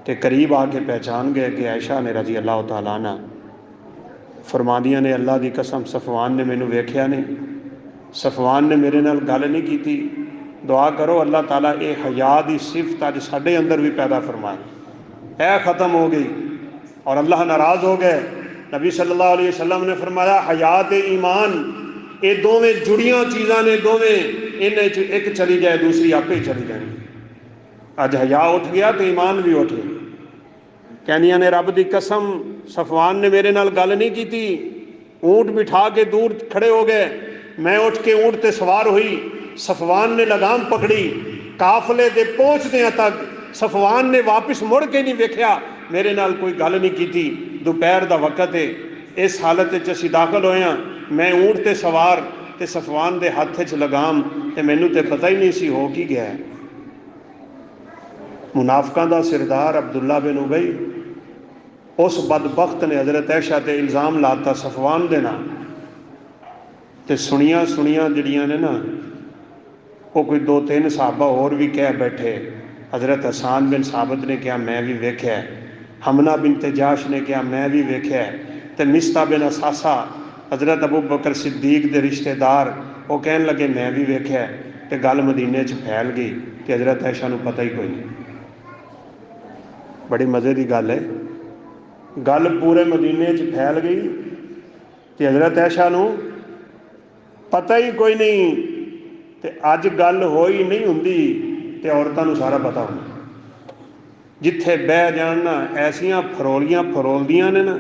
तो करीब आके पहचान गए कि आयशा ने रज़ी अल्लाह तआला अन्हा। फरमादियां ने अल्लाह की कसम सफवान ने मैनू वेख्या नहीं, सफवान ने मेरे नाल गल नहीं की। दुआ करो अल्लाह ताला ये हया की सिफत अज साडे अंदर भी पैदा फरमाए। है ख़त्म हो गई और अल्लाह नाराज़ हो गए। नबी सल्लल्लाहु अलैहि वसल्लम ने फरमाया हया ते ईमान ये दोवें जुड़ियां चीज़ां ने, दोवें इन्हें एक चली जाए दूसरी आपे ही चली जाए। अज हया उठ गया तो ईमान भी उठ गया। कहनिया ने रब की कसम सफवान ने मेरे नाल गल नहीं की, ऊँट बिठा के दूर खड़े हो गए, मैं उठ के ऊँट ते सवार हुई, सफवान ने लगाम पकड़ी, काफले दे पहुँचदे तक सफवान ने वापस मुड़ के नहीं वेख्या, मेरे नाल कोई गल नहीं की। दोपहर का वक्त है, इस हालत असीं दाखिल होए हाँ, मैं ऊँट ते सवार ते सफवान के हथ च लगाम, ते मैनू तो पता ही नहीं सी हो की गया। मुनाफिकां दा सरदार अब्दुल्ला बिन उबई, उस बदबख्त ने हज़रत ऐशा ते इल्ज़ाम लाता सफवान दे नाम ते सुनिया जड़ियां ने ना, वो कोई दो तीन साहबा होर भी कह बैठे। हज़रत हसान बिन साबित ने कहा मैं भी वेख्या, हमना बिन तेजाश ने कहा मैं भी वेख्या, तो मिस्ता बिन असासा हज़रत अबू बकर सिद्दीक के रिश्तेदार वो कहन लगे मैं भी वेख्या, तो गल मदीने च फैल गई कि हज़रत ऐशा नूं पता ही कोई नहीं। बड़ी मज़े की गल है, गल पूरे मदीने च फैल गई कि हज़रत ऐशा नूं पता ही कोई नहीं। तो अज गल हो ही नहीं होंदी तो औरतों को सारा पता होना। जिथे बह जान ना ऐसियां फरोलियां फरोलदियां ने ना,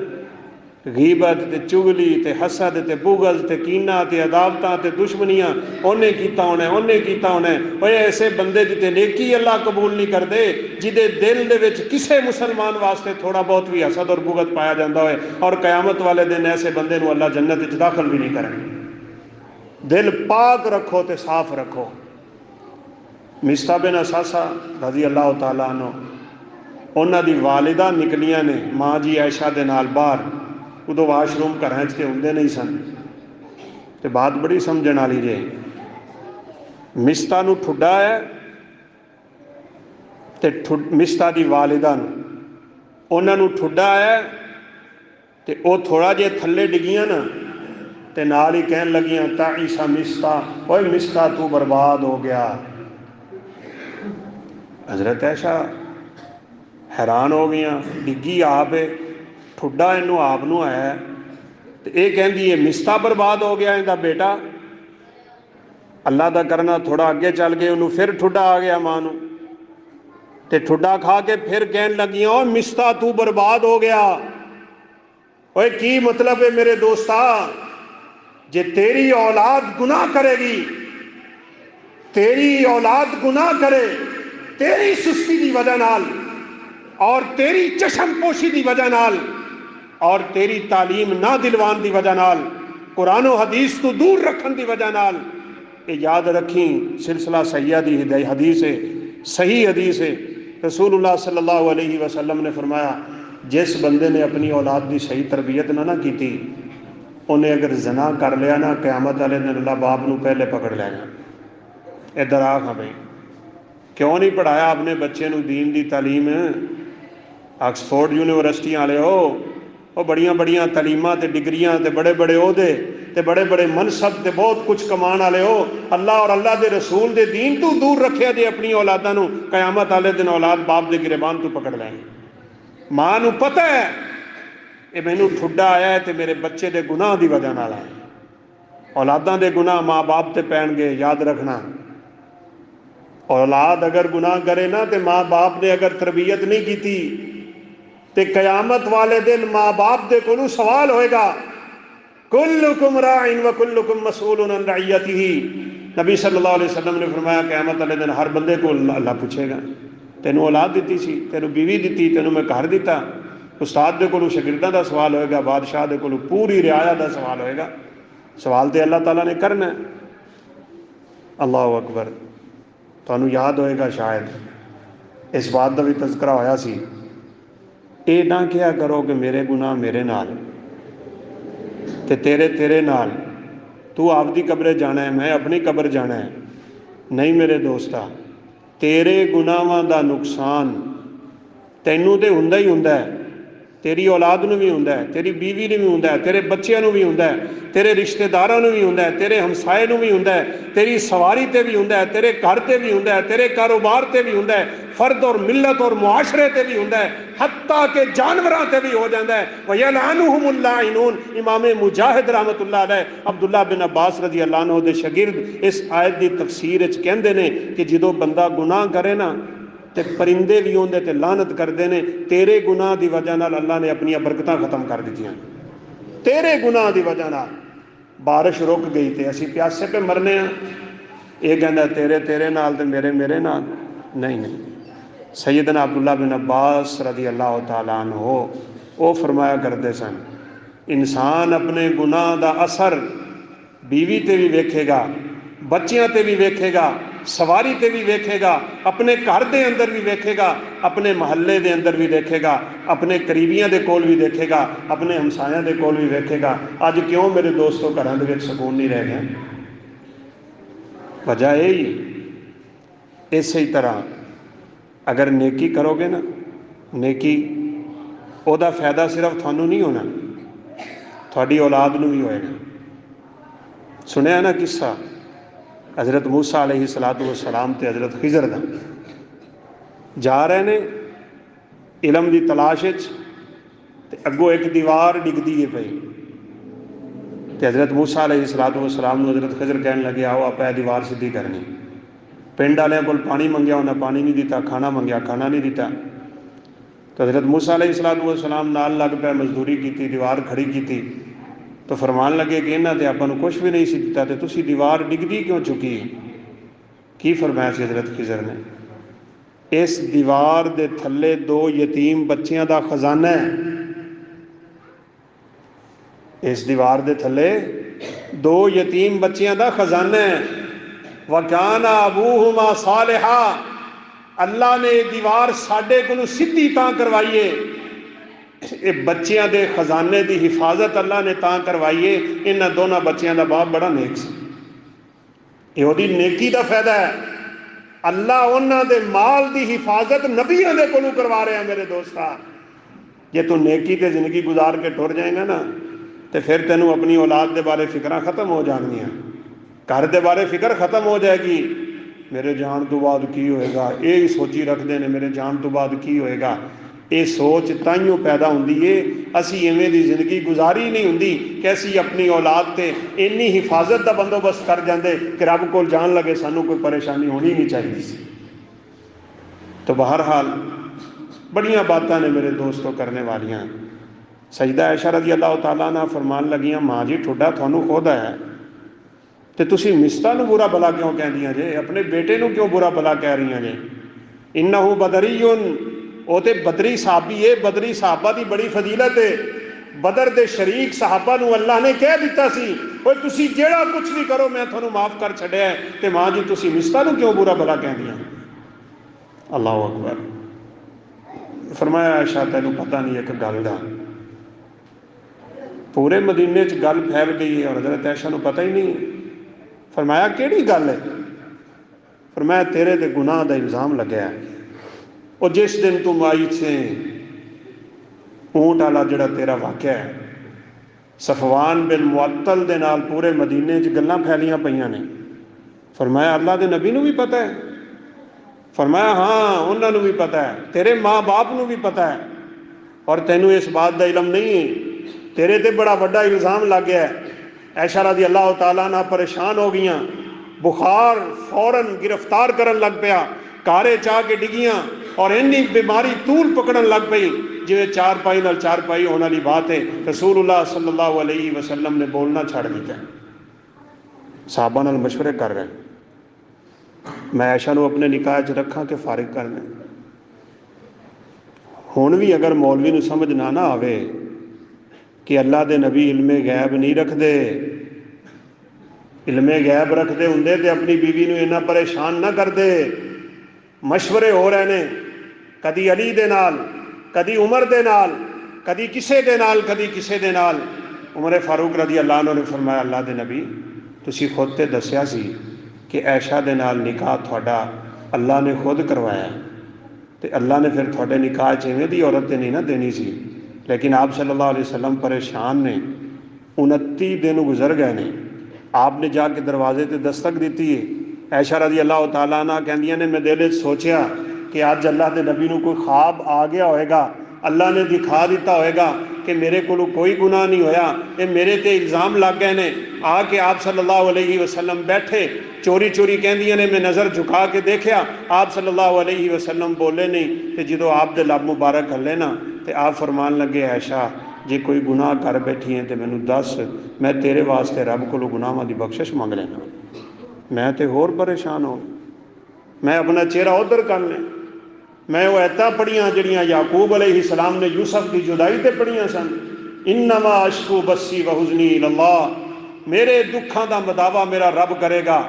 गीबत ते चुगली ते हसद ते बुगल ते कीना ते अदावतां ते दुश्मनियां, उन्हें कीता होना उन्हें कीता होना। ओए ऐसे बंदे दी ते नेकी अल्लाह कबूल नहीं करते जिदे दिल दे विच किसे मुसलमान वास्ते थोड़ा बहुत भी हसद और बुगत पाया जाता है, और कयामत वाले दिन ऐसे बंदे नूं अल्लाह जन्नत विच दाखिल भी नहीं करेंगे। दिल पाक रखो तो साफ रखो। मिस्ता बिन असासा रज़ी अल्लाह तआला अन्हु, उन्हां दी वालिदा निकलियां ने माँ जी ऐशा दे नाल बाहर, उदों वाशरूम घरां च होंदे नहीं सन, तो बात बड़ी समझण वाली जे। मिस्ता नूं ठुड्डा है तो मिस्ता दी वालिदा नूं, उन्हां नूं ठुड्डा है तो वह थोड़ा जिहा थल्ले डिगियां ना, ते नाल ही कहन लगियां ताईसा मिस्ता, ओए मिस्ता तू बर्बाद हो गया। हज़रत ऐशा हैरान हो गई, डिग्गी आप ठुड्डा इनू आप नू है तो ये कहती है मिस्ता बर्बाद हो गया इनका बेटा। अल्लाह का करना थोड़ा अगे चल गए उन्होंने फिर ठुड्डा आ गया मां नू ते ठुड्डा खा के फिर कहन लगियां ओ मिस्ता तू बर्बाद हो गया। ओए की मतलब है मेरे दोस्ता, जे तेरी औलाद गुनाह करेगी, तेरी औलाद गुनाह करे तेरी सुस्ती की वजह नाल और तेरी चशमपोशी की वजह नाल और तेरी तालीम ना दिलवान की वजह नाल, कुरान और हदीस तो दूर रखने की वजह नाल, ये याद रखी सिलसिला सैया दी हदीस है, सही हदीस है। रसूलुल्लाह सल्लल्लाहु अलैहि वसल्लम ने फरमाया जिस बंदे ने अपनी औलाद की सही तरबियत ना की थी, उन्हें अगर जना कर लिया ना, क़यामत वाले दिन अल्लाह बाप नू पहले पकड़ लेगा। इधर आ हाँ भाई, क्यों नहीं पढ़ाया अपने बच्चे नू दीन की तालीम। ऑक्सफोर्ड यूनिवर्सिटी वाले हो बड़िया बड़िया तलीमां ते डिग्रियां ते बड़े बड़े ओहदे ते बड़े बड़े मनसब ते बहुत कुछ कमान वाले हो, अल्लाह और अल्लाह के रसूल के दीन तो दूर रखे जे अपनी औलादा नू क़यामत वाले दिन औलाद बाप के गिरबान तो पकड़ लेंगे। मां नू पता है ये मैनू ठुड्डा आया है तो मेरे बच्चे के गुनाह की वजह नाल आया। औलादा के गुनाह माँ बाप ते पैणगे, याद रखना। औलाद अगर गुनाह करे ना तो माँ बाप ने अगर तरबियत नहीं की तो कयामत वाले दिन माँ बाप के कोलों सवाल होएगा, कुल्लुकुम राइन व कुल्लुकुम मसऊलुन अन रइयतिही। नबी सल्लल्लाहु अलैहि वसल्लम ने फरमाया कयामत वाले दिन हर बंदे को अल्लाह पूछेगा, तेनों औलाद दी सी, तेनों बीवी दी, तेनों मैं घर दिता। उस्ताद के कोलों शागिर्दां दा सवाल होएगा, बादशाह के कोलों पूरी रियाया का सवाल होएगा। सवाल तो अल्लाह ताला ने करना है। अल्लाह अकबर। तुहानूं याद होएगा शायद इस बात का भी तज़किरा होया सी, ये ना क्या करो कि मेरे गुनाह मेरे नाल ते तेरे तेरे नाल, तू आपदी कब्रे जाना है मैं अपनी कब्र जाना है। नहीं मेरे दोस्ता, तेरे गुनाहां दा नुकसान तैनू तो हुंदा ही हुंदा है, तेरी औलाद नूं भी हुंदा है, तेरी बीवी नूं भी हुंदा है, तेरे बच्चों नूं भी हुंदा है, तेरे रिश्तेदारों नूं भी हुंदा है, तेरे हमसाए नूं भी हुंदा है, तेरी सवारी ते भी हुंदा है, तेरे घर ते भी हुंदा है, तेरे कारोबार ते भी हुंदा है, फर्द और मिलत और मुआशरे ते भी हुंदा है, हत्ता के जानवरां ते भी हो जाता है। वयलअनुहुमुल लाइनून। इमाम मुजाहिद रहमतुल्लाह अलैह अब्दुल्ला बिन अब्बास रजी अल्लाह अन्हु दे शागिर्द इस आयत की तफसीर विच कहंदे ने कि जदों बंदा गुनाह करे ना ते परिंदे भी उहदे ते लानत करते हैं, तेरे गुनाह की वजह नाल अल्लाह ने अपन बरकतां खत्म कर दित्तियां। तेरे गुनाह की वजह नाल बारिश रुक गई तो असीं प्यासे पे मरने हैं। ये कहना तेरे तेरे नाल ते मेरे मेरे नाल, नहीं नहीं। सैयदना अब्दुल्ला बिन अब्बास रज़ी अल्लाह तआला अन्हु वो फरमाया करते सन, इंसान अपने गुनाह का असर बीवी ते भी वेखेगा, बच्चियां ते भी वेखेगा, सवारी ते भी वेखेगा, अपने घर के अंदर भी वेखेगा, अपने महल्ले के अंदर भी देखेगा, अपने करीबियां के कोल भी देखेगा, अपने हमसायां के कोल भी वेखेगा। अज क्यों मेरे दोस्तों घरों के सुकून नहीं रह गया? वजह यही। इसी तरह अगर नेकी करोगे ना, नेकी ओदा फायदा सिर्फ थानू नहीं होना, थोड़ी औलाद नू भी होएगा। सुनिया ना किस्सा हज़रत मूसा अलैहिस्सलातु वस्सलाम ते हज़रत खिज़र दा, जा रहे ने इलम की तलाश ते अगों एक दीवार डिगदी है पई ते हज़रत मूसा अलैहिस्सलातु वस्सलाम नू हज़रत खिज़र कहन लगे आओ आप दीवार सीधी करनी। पिंड वालियां कोल पानी मंगया, उन्हें पानी नहीं दिता, खाना मंगया, खाना नहीं दिता। तो हज़रत मूसा अलैहिस्सलातु वस्सलाम नाल लग पे मजदूरी की, दीवार खड़ी की तो फरमान लगे कि इन्होंने आपां नूं कुछ भी नहीं सी दिता, तो तुसी दीवार डिगदी क्यों चुकी? की फरमाया सी हज़रत खिज़र ने, इस दीवार दे थल्ले दो यतीम बच्चियां दा खजाना है। इस दीवार दे थल्ले दो यतीम बच्चियां दा खजाना है। वकाना अबूहुमा सालिहा। अल्लाह ने दीवार साडे कोलों सीधी तां करवाई है, ये बच्चियां दे खजाने की हिफाजत अल्लाह ने तां करवाई है, इन्हां दोनों बच्चियां दा बाप बड़ा नेक सी। ये ओहदी नेकी का फायदा है। अल्लाह उन्हां दे माल की हिफाजत नबियों के कोलों करवा रहा है। मेरे दोस्ता, जे तू नेकी ते जिंदगी गुजार के टुर जाएगा ना, तो फिर तेनों अपनी औलाद के बारे फिक्र खत्म हो जाएगियां, घर के बारे फिक्र खत्म हो जाएगी। मेरे जान तो बाद की होएगा, ये ही सोची रखते हैं मेरे जान तो बाद की होएगा। ये सोच ताइयों पैदा होंदी है, असी इवें दी जिंदगी गुजारी नहीं होंदी कि असी अपनी औलाद ते इन्नी हिफाजत का बंदोबस्त कर जाते कि रब को जान लगे सानू कोई परेशानी होनी नहीं चाहिए सी। तो बहरहाल बड़ियां बातें ने मेरे दोस्तों करने वालियां। सजदा आयशा रज़ी अल्लाह तआला ना फरमान लगियां, माँ जी ठुडा थानू खुद है तो तुसी मिस्ता नू बुरा भला क्यों कहदियां जे, अपने बेटे नू क्यों बुरा भला कह रही जे। इन्नहू बदरीयुन, वो तो बदरी साहबी है, बदरी साहबा की बड़ी फजीलत है। बदर के शरीक साहबा नू अल्लाह ने कह दिता सी ओए तुसी जेड़ा कुछ भी करो मैं थानू माफ़ कर छड्या है, ते माँ जी तुसी मिस्ता नू क्यों बुरा भला कहदियां। अल्लाह अकबर। फरमाया आयशा तैनू पता नहीं एक गल का, पूरे मदीने च गल फैल गई है और हज़रत आयशा नू पता ही नहीं। फरमाया केड़ी गल है। फरमाया तेरे ते गुनाह का इल्ज़ाम लग्या है, और जिस दिन तुम आई से ऊंट वाला जड़ा तेरा वाक़या है, सफवान बिन मुअत्तल दे नाल पूरे मदीने च गल्लां फैलियां पईयां ने। फरमाया अल्लाह के नबी नू भी पता है। फरमाया हाँ उन्होंने भी पता है, तेरे माँ बाप नू भी पता है, और तेनू इस बात का इलम नहीं है। तेरे ते बड़ा वड्डा इल्ज़ाम लग गया है। ऐशा रज़ी अल्लाह तआला अन्हा परेशान हो गई, बुखार फौरन गिरफ्तार करन लग पिया, कारे चाह के डिगियां और इन्नी बीमारी तूल पकड़न लग पई जिवें चारपाई नाल चारपाई होने वाली बात है। रसूलुल्लाह सल्लल्लाहु अलैहि वसल्लम ने बोलना छड़ दिता, साहबा नाल मशवरे कर रहे, मैं आयशा नू अपने निकाह च रखा कि फारिग करना। हुण भी अगर मौलवी नू समझ ना आवे कि अल्लाह के नबी इल्मे गैब नहीं रखते, इल्मे गैब रखते होंदे ते अपनी बीवी नू इन्ना परेशान ना करते। मशवरे हो रहे ने, कदी अली दे नाल, कदी उमर दे नाल, कदी किसे दे नाल, कदी किसे दे नाल। उमर फारूक रज़ी अल्लाह अन्हु ने फरमाया अल्लाह के नबी तुसी खुद तो दसिया सी कि ऐशा दे नाल निकाह तुहाडा अल्लाह ने खुद करवाया, तो अल्लाह ने फिर थोड़े निकाह च इवें दी औरत नहीं ना देनी सी। लेकिन आप सल्लल्लाहु अलैहि वसल्लम परेशान ने, 29 दिन गुजर गए ने, आपने जाके दरवाजे ते दस्तक दी है। ऐशा रज़ी अल्लाह तआला अन्हा कहंदियां ने मैं दिल सोचा कि अज अल्लाह के नबी नू कोई ख्वाब आ गया होएगा, अल्लाह ने दिखा दिता होएगा कि मेरे को कोई गुनाह नहीं होया, ये मेरे ते इल्ज़ाम लग गए ने। आके आप सल्लल्लाहु अलैहि वसल्लम बैठे, चोरी चोरी कहंदियां ने मैं नज़र झुका के देखा, आप सल्लल्लाहु अलैहि वसल्लम बोले नहीं। तो जो आप दे लब मुबारक हले ना, तो आप फरमान लगे ऐशा जे कोई गुनाह कर बैठी है तो मैनू दस, मैं तेरे वास्ते रब को गुनाहों की बख्शिश मंग लेना। मैं तो होर परेशान हो, मैं अपना चेहरा उधर कर लें। मैं वो ऐता पढ़ियाँ जड़ियाँ याकूब अलैहिस्सलाम ने यूसुफ की जुदाई ते पढ़ियाँ सन, इन्नमा अशकू बस्सी व हुज़नी इलल्लाह, मेरे दुखों का मदावा मेरा रब करेगा,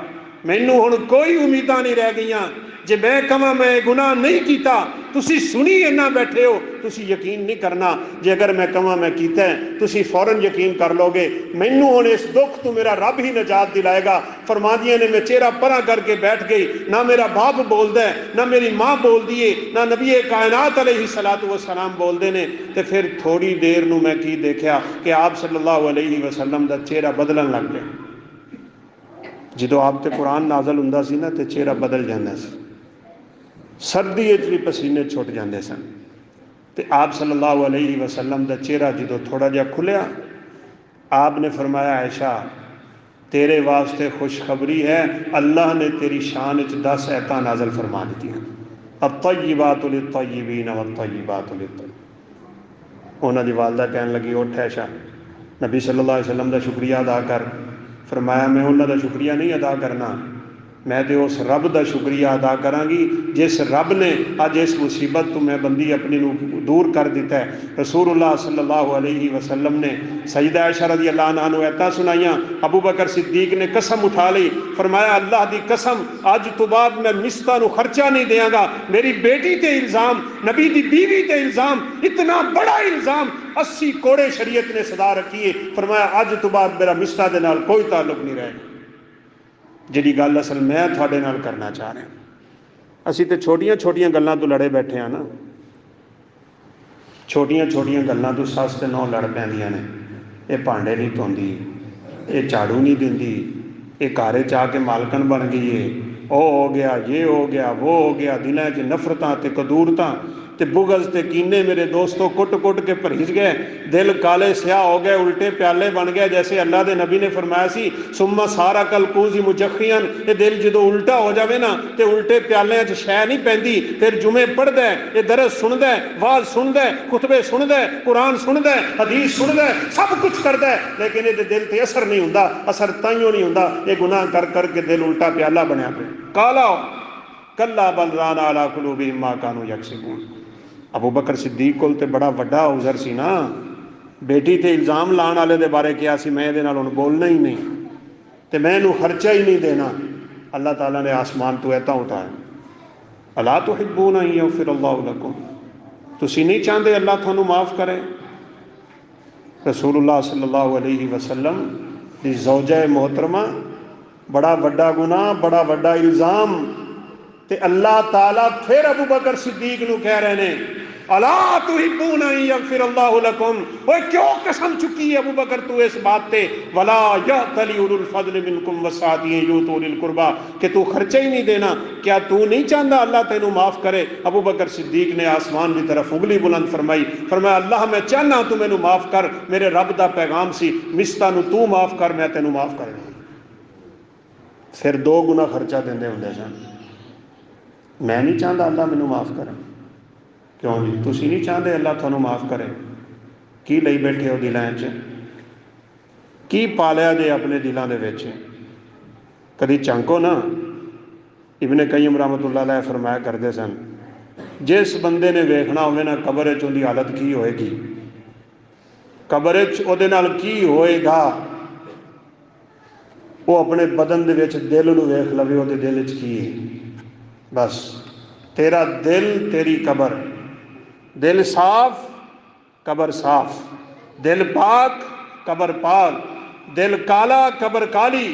मैनू हुण कोई उम्मीदां नहीं रह गई। जे मैं कहां मैं गुनाह नहीं किया, तुसी सुनी इन्ना बैठे हो, तुसी यकीन नहीं करना। जे अगर मैं कहां मैं कीता है, तुसी फौरन यकीन कर लोगे। मैनू हुण इस दुख तो मेरा रब ही निजात दिलाएगा। फरमादियां ने मैं चेहरा परा करके बैठ गई, ना मेरा बाप बोलता है, ना मेरी माँ बोलती है, ना नबी कायनात अलैहिस्सलातु वस्सलाम बोलते हैं। तो फिर थोड़ी देर नू मैं की देखा कि आप सल्लल्लाहु अलैहि वसल्लम का चेहरा बदलन लग गया। जो आप ते कुरान नाजल हुंदा सी ना, तो चेहरा बदल जाता सी, सर्दी भी पसीने छुट जाते सन। तो आप सल्लल्लाहु अलैहि वसल्लम का चेहरा जो थोड़ा जहा खुलिया, आपने फरमाया ऐशा तेरे वास्ते खुशखबरी है, अल्लाह ने तेरी शान 10 ऐतां नाजल फरमा दी, अत्तय्यिबातु लित्तय्यिबीन वत्तय्यिबातु लित्तय्यिबीन। उन्होंने वालदा कहन लगी उठ ऐशा नबी सल्लल्लाहु अलैहि वसल्लम का शुक्रिया अदा कर। फरमाया मैं उन्होंने शुक्रिया नहीं अदा करना, मैं तो उस रब का शुक्रिया अदा करांगी जिस रब ने अज इस मुसीबत तो मैं बंदी अपनी नू दूर कर दिता है। रसूलुल्लाह सल्लल्लाहु अलैहि वसल्लम ने सईदा आयशा रज़ी अल्लाह अन्हा नू ऐतां सुनाइयां, अबू बकर सिद्दीक ने कसम उठा ली, फरमाया अल्लाह की कसम अज तो बाद मैं मिस्ता नू खर्चा नहीं देंगा। मेरी बेटी ते इल्ज़ाम, नबी की बीवी ते इल्ज़ाम, इतना बड़ा इल्ज़ाम 80 कोड़े शरीयत ने सदा रखी है। फरमाया अज तो बाद मेरा मिस्ता दे नाल कोई ताल्लुक नहीं रहेगा। जिहड़ी गल असल मैं तुहाडे नाल करना चाह रहा, असीं तो छोटियां छोटियां गल्लां तो लड़े बैठे हैं ना, छोटियां छोटियां गल्लां तो सस ते नौ लड़ पैंदियां ने। ये भांडे नहीं धोंदी, ये झाड़ू नहीं दिंदी, ये घर च आके मालकन बन गई है, ओ हो गया, ये हो गया, वो हो गया, दिलों च नफरतां ते कदूरतां। ते बुगज ते कीने मेरे दोस्तों कुट कुट के भरीज गए, दिल काले स्याह हो गए, उल्टे प्याले बन गए। जैसे अल्लाह के नबी ने फरमाया सी सुम्मा सारा कल कूजी मुजखियन, ये दिल जो उल्टा हो जाए ना तो उल्टे प्यालियां च शह नहीं पैंदी। फिर जुमे पढ़दा है, ये दरस सुनदा है, वाज सुनदा है, खुतबे सुनदा है, कुरान सुनदा है, हदीस सुनदा है, सब कुछ करदा है, लेकिन ये दिल ते असर नहीं हुंदा। असर ताइयों नहीं हुंदा, ये गुनाह कर करके दिल उल्टा प्याला बनया पे काला कल्ला बल रान अला कुलूबिहिम मा कानू यक्सिबून। अबू बकर सिद्दीक कोल ते बड़ा वड्डा उज़र सी ना, बेटी ते इल्ज़ाम लाने वाले दे बारे किया सी मैं इहदे नाल हुण बोलना ही नहीं ते मैं इहनूं खर्चा ही नहीं देना। अल्लाह ताला ने आसमान तो ऐता उठाया, अला तुहिब्बूना अन यग़फ़िरल्लाहु लकुम, तुसीं नहीं चाहते अल्लाह तुहानूं माफ़ करे। रसूलुल्लाह सल्लल्लाहु अलैहि वसल्लम दी ज़ौजा मोहतरमा, बड़ा वड्डा गुनाह, बड़ा वड्डा इल्ज़ाम, ते अल्लाह ताला फिर अबू बकर सिद्दीक नूं कह रहे ने अला तुहिब्बूना अन यग़फ़िरल्लाहु लकुम। ओए क्यों कसम चुकी है अबू बकर तू इस बात पे, वला यअतली उलुल फ़ज़्ल मिनकुम वस्सातिन यूतू लिल कुर्बा, कि तू खर्चा ही नहीं देना, क्या तू नहीं चाहता अल्लाह तेनू माफ़ करे। अबू बकर सिद्दीक ने आसमान की तरफ उंगली बुलंद फरमाई, फरमाया अल्लाह मैं चाहना तू मैनू माफ़ कर, मेरे रब का पैगाम सी मिस्ता नू तू माफ़ कर, मैं तेनू माफ़ करना। फिर दो गुना खर्चा देंदे हुंदे सन। मैं नहीं चाहता अल्लाह मैनू माफ़ करे, क्यों जी तुसीं नहीं चाहते अल्लाह तुहानू माफ़ करे, की लई बैठे हो दिलों च, की पालिया जे अपने दिलों के विच। कभी झांको ना, इब्ने कय्यम रहमतुल्लाह अलैह फरमाया करते सन, जिस बंदे ने वेखना होवे ना कबर च उहदी हालत की होएगी, कबर च उहदे नाल की होएगा, वो अपने बदन दे विच दिल नूं वेख लवे उहदे दिल च की है। बस तेरा दिल तेरी कबर, दिल साफ कबर साफ, दिल पाक कबर पाक, दिल काला कबर काली,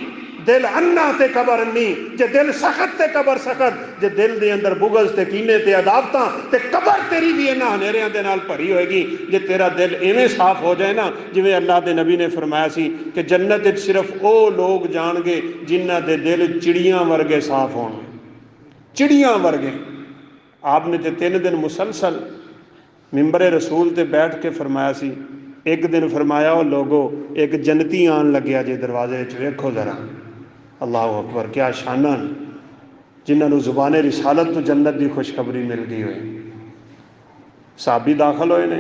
दिल अन्ना ते कबर अन्नी, जे दिल सख्त ते कबर सख्त, जे दिल दे अंदर बुगज ते कीने ते अदावतां ते कबर तेरी भी इन्हां हनेरियां दे नाल भरी होएगी। जे तेरा दिल इवें साफ हो जाए ना, जिवें अल्लाह दे नबी ने फरमाया सी कि जन्नत विच सिर्फ वो लोग जाणगे जिन्हां दे दिल चिड़ियां वर्गे साफ होणगे, चिड़ियां वर्गे। आपने तो 3 दिन मुसलसल मिंबरे रसूल ते बैठ के फरमाया सी, एक दिन फरमाया वो लोगो एक जन्नती आन लग्या जे दरवाजे च वेखो जरा, अल्लाह अकबर क्या शाना, जिन्होंने जुबाने रिसालत तो जन्नत की खुशखबरी मिल गई हुई। साहबी दाखिल होए ने,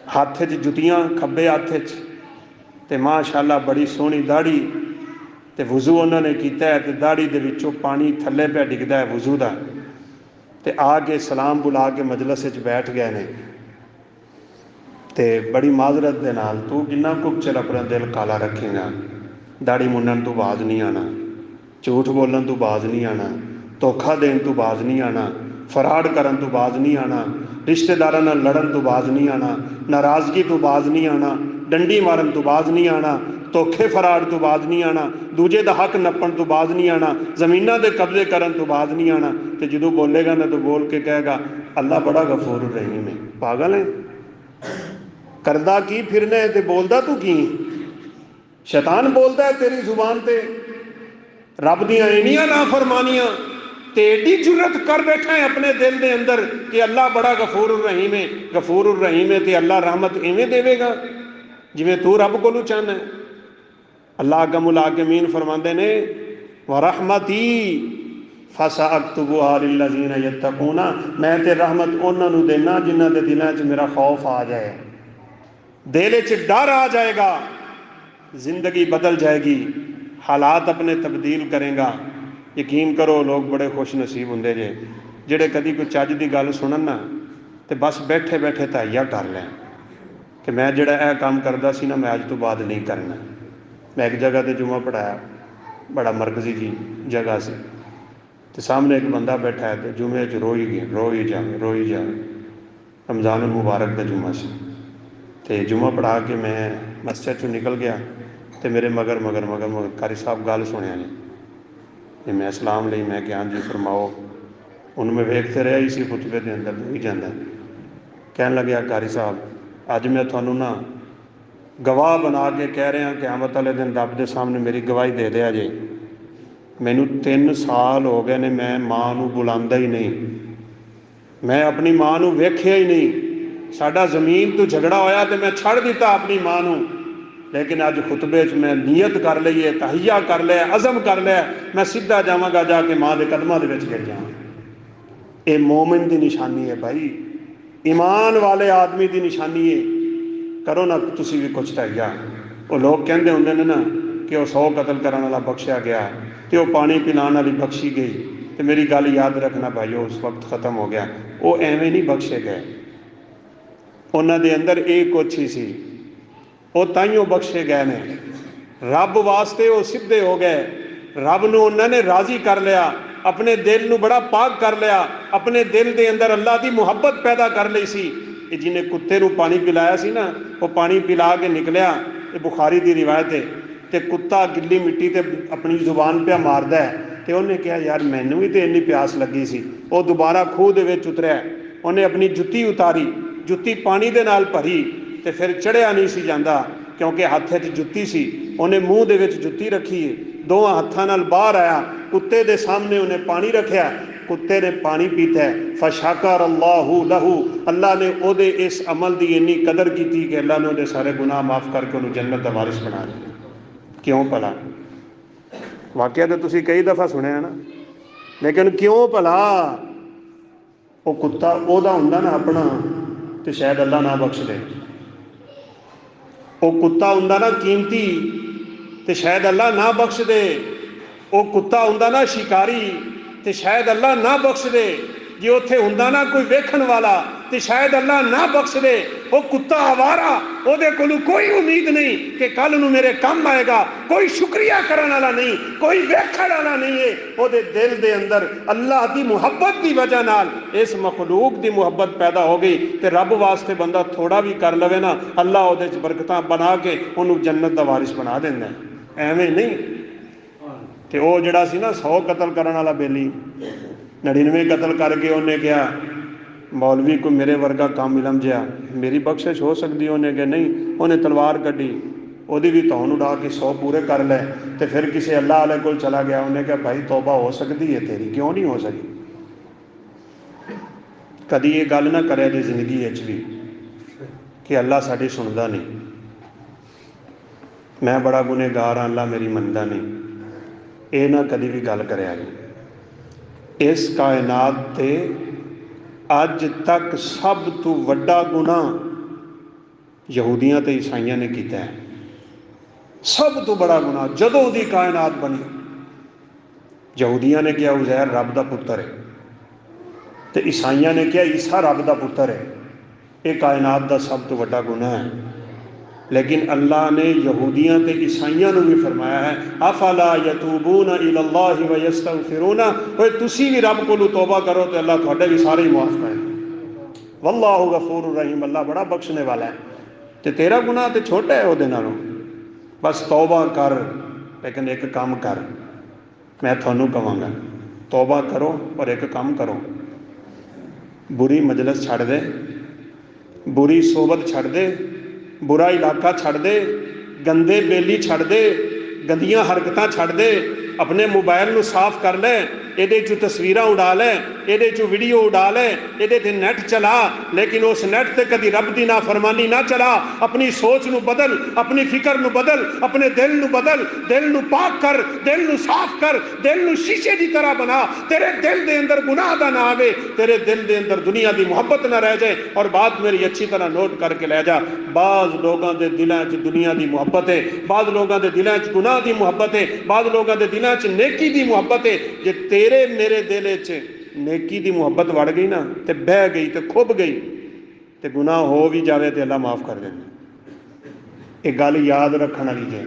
हाथ च जुतियां खब्बे हाथ च, ते माशाअल्लाह बड़ी सोहनी दाढ़ी, ते वजू उन्होंने किया है, तो दाढ़ी दे विचों पानी थले पे डिगदा है वजू का, ते आके सलाम बुला के मजलस च बैठ गए ने, ते बड़ी माजरत दे नाल तू किन्ना कुछ चल अपना दिल काला रखेगा, दाढ़ी मुन्नन तो बाज नहीं आना, झूठ बोलन तो बाज नहीं आना, धोखा देन तो बाज नहीं आना, फराड करन तो बाज नहीं आना, रिश्तेदारां नाल लड़न तो बाज नहीं आना, नाराज़गी तो बाज नहीं आना, डंडी मारन तो बाज नहीं आना, धोखे फराड तो बाज नहीं आना, दूजे दा हक नप्पण तो बाज नहीं आना, जमीनां दे कब्जे करन तो बाज नहीं आना। तो जो बोलेगा ना तो बोल के कहेगा अल्लाह बड़ा गफूर रहीम है। पागल है, करदा की फिरने ते बोलदा तू की, शैतान बोलता है तेरी जुबान ते, रब दियां इनियां नाफरमानियां ते एडी जुर्रत कर बैठा है अपने दिल के अंदर कि अल्लाह बड़ा गफूर रहीम है। गफूर रहीम है तो अल्लाह रहमत इवें देवेगा जिवें तू रब कोलों चाहना है। अल्लाह अगमुल आकिमीन फरमाते ने व रहमती फसअक्तुबुहा लिल्लज़ीना यत्तकूना, मैं ते रहमत उन्हां नूं देना जिन्हां दे दिलों च मेरा खौफ आ जाए, दिल च डर आ जाएगा, जिंदगी बदल जाएगी, हालात अपने तब्दील करेगा। यकीन करो लोग बड़े खुश नसीब होंगे जे जेड़े कभी कोई चज की गल सुनन ना तो बस बैठे बैठे तहैया कर लें कि मैं जोड़ा यह काम करता सी ना मैं अज तो बाद नहीं करना। मैं एक जगह पर जुमा पढ़ाया, बड़ा मरकजी जी जगह से, तो सामने एक बंदा बैठा है तो जुमे च रोई जाए। रमज़ान मुबारक का जुमा से, तो जुमा पढ़ा के मैं मस्जिद चो निकल गया, तो मेरे मगर कारी साहब गल सुनिया ने, मैं सलाम ली, मैं क्या जी फरमाओ। उन मैं वेखते रहा इसी खुतबे के अंदर भी जाता, कह लग्या कारी साहब अज मैं थानू ना गवाह बना के कह रहा क़यामत वाले दिन रब के सामने मेरी गवाही दे दिया जे, मैनू 3 साल हो गए ने मैं मां नू बुलांदा ही नहीं, मैं अपनी मां नूं वेख्या ही नहीं, साडा जमीन तो झगड़ा होया तो मैं छड़ दिता अपनी मां नूं, लेकिन अज खुतबे च मैं नीयत कर ली है, तहिया कर लिया, अज़म कर लिया, मैं सीधा जावांगा जाके मां के कदमां दे विच गिर जावां। ये मोमिन की निशानी है भाई, ईमान वाले आदमी की निशानी है। करो ना तुसी भी कुछ तहिया। वो लोग कहते होंगे ने ना कि वह 100 कतल करने वाला बख्शिया गया तो वह पानी पिलाने वाली बख्शी गई, तो मेरी गल याद रखना भाई उस वक्त ख़त्म हो गया। वो एवें नहीं बख्शे गए, उन्होंने अंदर एक कुछ ही सी, वो ताइयों बख्शे गए ने। रब वास्ते वो सीधे हो गए, रब नूं उन्होंने राजी कर लिया, अपने दिल नूं बड़ा पाक कर लिया, अपने दिल के अंदर अल्लाह की मुहब्बत पैदा कर ली सी। जिन्हें कुत्ते नूं पानी पिलाया सी ना, वो पानी पिला के निकलिया, ये बुखारी की रिवायत है, तो कुत्ता गिल्ली मिट्टी ते अपनी जुबान पे मारदा है, तो उन्हें कहा यार मैनू भी तो इन्नी प्यास लगी सी। वो दोबारा खूह दे विच उतरिया, उन्हें अपनी जुत्ती उतारी, जुत्ती पानी दे नाल भरी, तो फिर चढ़िया नहीं सी जाता क्योंकि हत्थ च जुत्ती सी। उन्हें मूँह दे विच जुत्ती रखी है, दोवां हत्थां नाल बाहर आया, कुत्ते दे सामने उन्हें पानी रखा, कुत्ते ने पानी पीता है। फशाकर अल्लाहु लहू, अल्लाह ने ओदे इस अमल की इन्नी कदर की कि अल्लाह ने उहदे सारे गुनाह माफ़ करके उन्होंने जन्नत का वारिस बना दिया। क्यों भला? वाकया तो तुसीं कई दफ़ा सुनिया ना, लेकिन क्यों भला? वो कुत्ता ओहदा हुंदा ना अपना, तो शायद अल्लाह ना बख्श दे। वो कुत्ता हुंदा ना कीमती, तो शायद अल्लाह ना बख्श दे। वो कुत्ता हुंदा ना शिकारी, तो शायद अल्लाह ना बख्श दे। जे उत्थे हुंदा ना कोई वेखण वाला, तो शायद अल्लाह ना बख्श दे। वो कुत्ता आवारा, ਉਹਦੇ ਕੋਲੋਂ कोई उम्मीद नहीं कि कल नूं मेरे काम आएगा, कोई शुक्रिया करने वाला नहीं, कोई वेखण वाला नहीं है। ਉਹਦੇ दिल के अंदर अल्लाह की मुहब्बत की वजह नाल इस मखलूक की मुहब्बत पैदा हो गई, तो रब वास्ते बंदा थोड़ा भी कर लवे ना, अल्लाह ਉਹਦੇ च बरकतां बना के उन्होंने जन्नत का वारिस बना देंदा है। एवें नहीं। तो वह जड़ा सी ना 100 कतल करने वाला बेली, 99 कतल करके उन्हें कहा मौलवी को मेरे वर्गा काम इलम जहा, मेरी बख्शिश हो सकती? उन्हें कहा नहीं। उन्हें तलवार कढ़ी, ਉਹਦੀ भी धौन उड़ा के 100 पूरे कर लै, तो फिर किसी अल्लाह वाले को चला गया, उन्हें कहा भाई तौबा हो सकती है तेरी, क्यों नहीं हो सकी? कभी ये गल ना करे जी जिंदगी भी कि अल्लाह साड़ी सुनता नहीं, मैं बड़ा गुनहगार हाँ, अल्लाह मेरी मनता नहीं। ये ना कभी भी गल करे जी। इस कायनात ते अज तक सब तो वड्डा गुनाह यहूदियां ते ईसाइयां ने किया है। सब तो बड़ा गुनाह जदों दी कायनात बनी, यहूदियां ने कहा उज़ैर रब का पुत्र है, तो ईसाइयां ने कहा ईसा रब का पुत्र है। ये कायनात का सब तो वड्डा गुनाह है। लेकिन अल्लाह ने यहूदियां ते ईसाइयां को भी फरमाया है अफला यतूबून इलल्लाहि व यस्तगफिरून, ओए तुसी भी रब को तौबा करो तो अल्लाह तुहाडे भी सारे ही मुआफ करे। वल्लाहु गफूरुर रहीम, अल्लाह बड़ा बख्शने वाला है। तो तेरा गुनाह तो छोटा है उहदे नालों, बस तौबा कर। लेकिन एक काम कर, मैं थानू कहांगा तौबा करो और एक काम करो, बुरी मजलिस छड़ दे, बुरी सोबत छड़ दे, बुरा इलाका छड़ दे, गंदे बेली छड़ दे, गंदियां हरकतां छड़ दे, अपने मोबाइल नूं साफ कर ले, ये तस्वीर उड़ा ले, ये वीडियो उड़ा ले, ये नैट चला, लेकिन उस नैट से कभी रब की नाफरमानी ना चला। अपनी सोच नूं बदल, अपनी फिक्र नूं बदल, अपने दिल नूं बदल, दिल नूं पाक कर, दिल नूं साफ कर, दिल नूं शीशे की तरह बना। तेरे दिल के अंदर गुनाह का ना आवे, तेरे दिल के अंदर दुनिया की मुहब्बत ना रह जाए। और बात मेरी अच्छी तरह नोट करके लै जा, बाज़ लोगों के दिलों च दुनिया की मुहब्बत है, बाज़ लोगों के दिलों च गुनाह की मुहब्बत है, बाज़ लोगों के दिलों च नेकी की मुहब्बत है। जे तेरे मेरे दिल च नेकी की मुहब्बत वड़ गई ना, तो बह गई, तो खुब गई, तो गुनाह हो भी जाए तो अल्लाह माफ़ कर देना। एक गल याद रखने वाली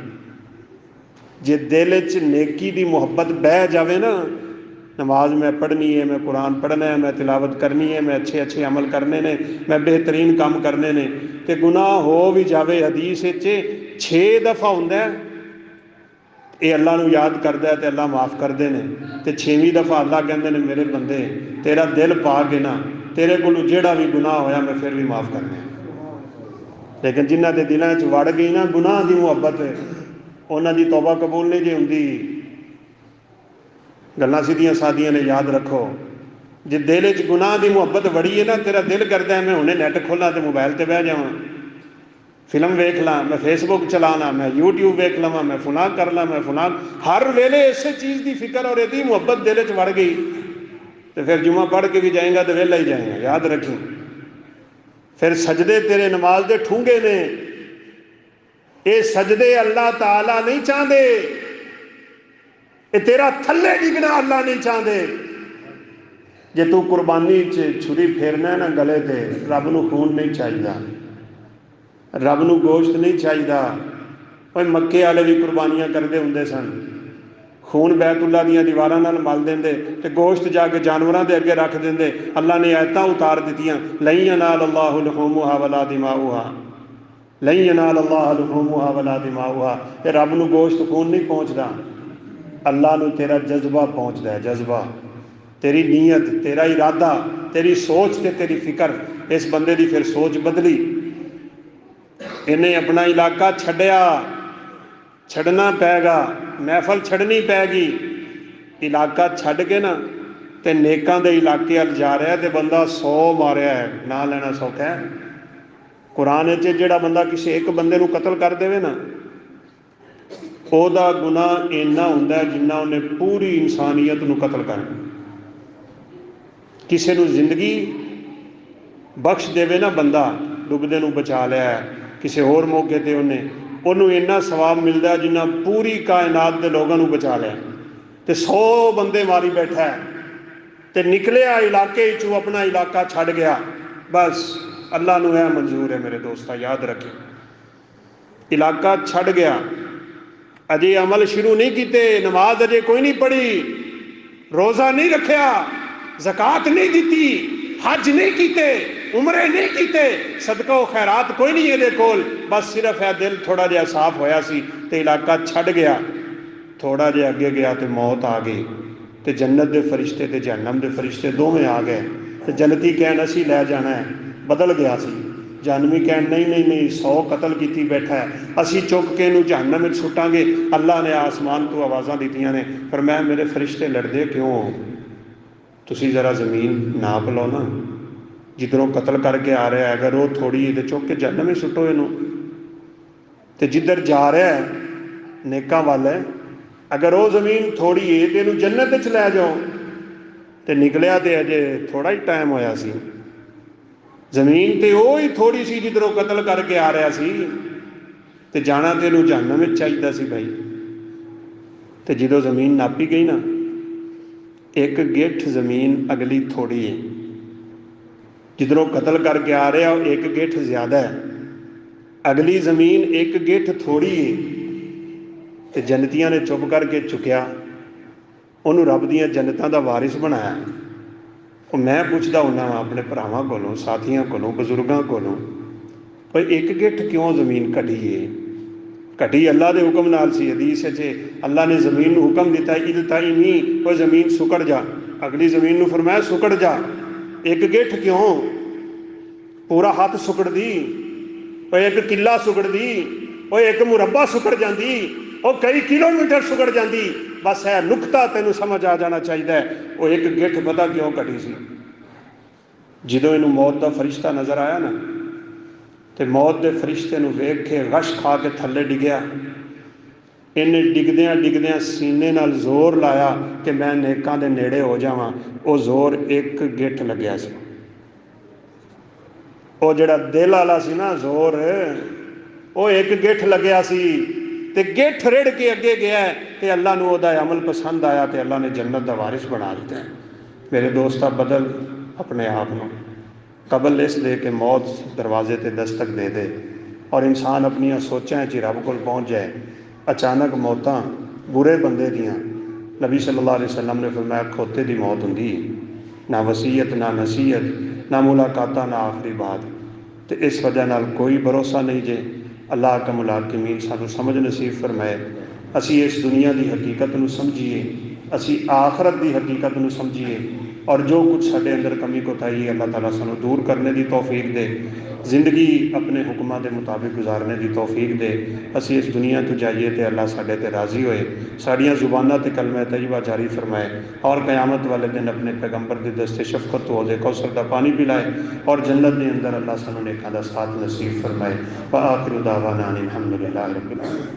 जे दिल च नेकी की मुहब्बत बह जाए ना, नमाज मैं पढ़नी है, मैं कुरान पढ़ना है, मैं तिलावत करनी है, मैं अच्छे अच्छे अमल करने ने, मैं बेहतरीन काम करने ने, तो गुनाह हो भी जाए हदीस 6 दफ़ा होंदा है ये अल्लाह नूं याद करता है तो अल्लाह माफ़ करते हैं, तो 6वीं दफ़ा अल्लाह कहते हैं मेरे बंदे तेरा दिल पा के ना, तेरे को जेड़ा भी गुनाह होया मैं फिर भी माफ़ करने। लेकिन जिन्हों के दिलों च वड़ गई ना गुनाह की मुहब्बत, उन्हों की तौबा कबूल नहीं जी होंदी। गल्लां सीधियां सादियां ने, याद रखो। जे दिल च गुनाह की मुहब्बत बड़ी है ना, तेरा दिल करता है मैं हुणे नैट खोला तो मोबाइल से बह जावां, फिल्म वेख ला, मैं फेसबुक चला ला, मैं यूट्यूब वेख लवां, मैं फुलां कर ला, मैं फुलां, हर वेले इस चीज़ की फिक्र और यदि मुहब्बत दिल च वड़ गई तो फिर जुमा पढ़ के भी जाएगा तो वेला ही जाएगा, याद रखी। फिर सजदे तेरे नमाज दे ठूंगे ने, ये सजदे अल्लाह ताला नहीं चाहते, ये तेरा थल्ले डिगना अल्लाह नहीं चाहते। जे तू कुर्बानी च छुरी फेरना है ना गले ते, रब नूं खून नहीं चाहिए, रब नूं गोश्त नहीं चाहिए। भाई मक्के वाले भी कुर्बानियां करते होंगे सन, खून बैतुल्ला दियां दीवारां नाल मल देंदे ते गोश्त जाके जानवरों के अगे रख देंदे। अल्लाह ने आयतां उतार दित्तियां, लन यनाल अल्लाहु लुहूमुहा वला दिमाउहा, लन यनाल अल्लाहु लुहूमुहा वला दिमाउहा। ये रब नूं गोश्त खून नहीं पहुँचता, अल्लाह नूं तेरा जज्बा पहुँचता है, जज्बा, तेरी नीयत, तेरा इरादा, तेरी सोच ते तेरी फिक्र। इस बंदे की फिर सोच बदली, इन्हें अपना इलाका छड्या, छड़ना पैगा, महफल छड़नी पैगी। इलाका छड्ड के ना ते नेकां दे इलाके अल जा रहा है तो बंदा 100 मारिया है, ना लेना सौखा है। कुरान च जिहड़ा बंदा किसी एक बंदे नूं कतल कर देवे ना, ओहदा गुनाह इन्ना हुंदा है जिन्ना उन्हें पूरी इंसानियत नूं कतल कर। किसी नूं जिंदगी बख्श देवे ना बंदा, डुबदे नूं बचा लिया है, किसी होर मौके ते उन्हें इन्ना सवाब मिलता है जिन्ना पूरी कायनात के लोगों नूं बचा लिया। तो 100 बंदे मारी बैठा है तो निकलिया इलाके चों, अपना इलाका छड़ गया। बस अल्लाह नूं यह मंजूर है मेरे दोस्ता, याद रखें। इलाका छड़ गया, अजे अमल शुरू नहीं किए, नमाज अजे कोई नहीं पढ़ी, रोज़ा नहीं रखा, ज़कात नहीं दी, हज नहीं किए, उमरे नहीं किए, सदका खैरात कोई नहीं ये कोल, बस सिर्फ है दिल थोड़ा जिहा साफ होया सी ते इलाका छड़ गया। थोड़ा जिहा अगे गया तो मौत आ गई, तो जन्नत के फरिश्ते ते जहन्नम के फरिश्ते दोवें आ गए। तो जन्नती कहन असी लै जाना है, बदल गया सी। जहन्नमी कहन नहीं नहीं नहीं, 100 कतल की बैठा है, असी चुक के इनू जहन्नम में सुटांगे। अल्लाह ने आसमान तो आवाज़ां दित्तियां ने, पर मैं मेरे फरिश्ते लड़दे क्यों हो, तुसी जरा ज़मीन नाप लो ना, जिधरों कतल करके आ रहा है अगर वो थोड़ी है तो चुक के जहन्नम में सुटो इनू, तो जिधर जा रहा है नेकां वाल है, अगर वो ज़मीन थोड़ी है तो इनू जन्नत च लै जाओ। तो निकलिया तो अजे थोड़ा ही टाइम होया सी, जमीन तो वो ही थोड़ी सी जिधरों कतल करके आ रहा सी, तो जाना तो इनू जहन्नम में चाहिए सी भाई। तो जो जमीन नापी गई ना, एक गिठ जमीन अगली थोड़ी है, जिधरों कतल करके आ रहा है एक गिठ ज़्यादा है, अगली ज़मीन एक गिठ थोड़ी है। तो जन्नतियां ने चुप करके चुकया, उन्होंने रब दियां जन्नतां दा वारिस बनाया। मैं पुछदा हुन्ना वा अपने भरावां कोलों, साथियां कोलों, बजुर्गां कोलों, भाई एक गिठ क्यों ज़मीन घटी है? घटी अल्लाह के हुक्म नाल सी। हदीस च अल्लाह ने ज़मीन को हुक्म दिता, इद ताई नी, कोई ज़मीन सुकड़ जा, अगली ज़मीन को फरमाया सुकड़ जा। एक गिठ क्यों, पूरा हाथ सुकड़ दी, एक किला सुकड़ दी, एक मुरब्बा सुकड़ जाती, और कई किलोमीटर सुकड़ जाती। बस है नुकता तेनों समझ आ जाना चाहिए। वो एक गिठ पता क्यों घटी सी? जो इनू मौत का फरिश्ता नज़र आया ना, तो मौत के फरिश्ते नूं वेख के गश खा के थले डिगया। इन्हें डिगद्या डिगद्या सीने नाल जोर लाया कि मैं नेकां दे नेड़े हो जावां। वो जोर एक गिठ लग्या सी, वो जिहड़ा दिल वाला सी ना जोर, वो एक गिठ लग्या सी, ते गिठ रिड़ के अगे गया तो अल्लाह नूं उहदा अमल पसंद आया तो अल्लाह ने जन्नत दा वारिस बना दिता है। मेरे दोस्ता बदल अपने आप नूं, कबल इस दे के मौत दरवाजे ते दस्तक दे दे और इंसान अपनियां सोचां च रब कोल पहुँच जाए। अचानक मौतां बुरे बंदे दियां, नबी सल्लल्लाहु अलैहि वसल्लम ने फरमाया खोते की मौत हुंदी, ना वसीयत ना नसीहत ना मुलाकातां ना आखिरी बात। तो इस वजह नाल कोई भरोसा नहीं जे। अल्लाह का मुलाकिमीन सानू समझ नसीब फरमाए, असी इस दुनिया की हकीकत नूं समझीए, असी आखरत की हकीकत नूं समझीए। और जो कुछ साडे अंदर कमी कोताही है अल्लाह ताला सानू दूर करने की तौफीक दे, जिंदगी अपने हुक्मां के मुताबिक गुजारने की तौफीक दे। असी इस दुनिया तो जाइए तो अल्लाह साडे ते राज़ी होए, साड़ियाँ जुबानां ते कलमा तैयबा जारी फरमाए और क़यामत वाले दिन अपने पैगंबर की दस्ते शफकत तो हौज़े कौसर का पानी पिलाए और जन्नत के अंदर अल्लाह सानू नेकां दा साथ नसीब फरमाए। व आखिरु दावाना अनिल हम्दुलिल्लाहि रब्बिल आलमीन।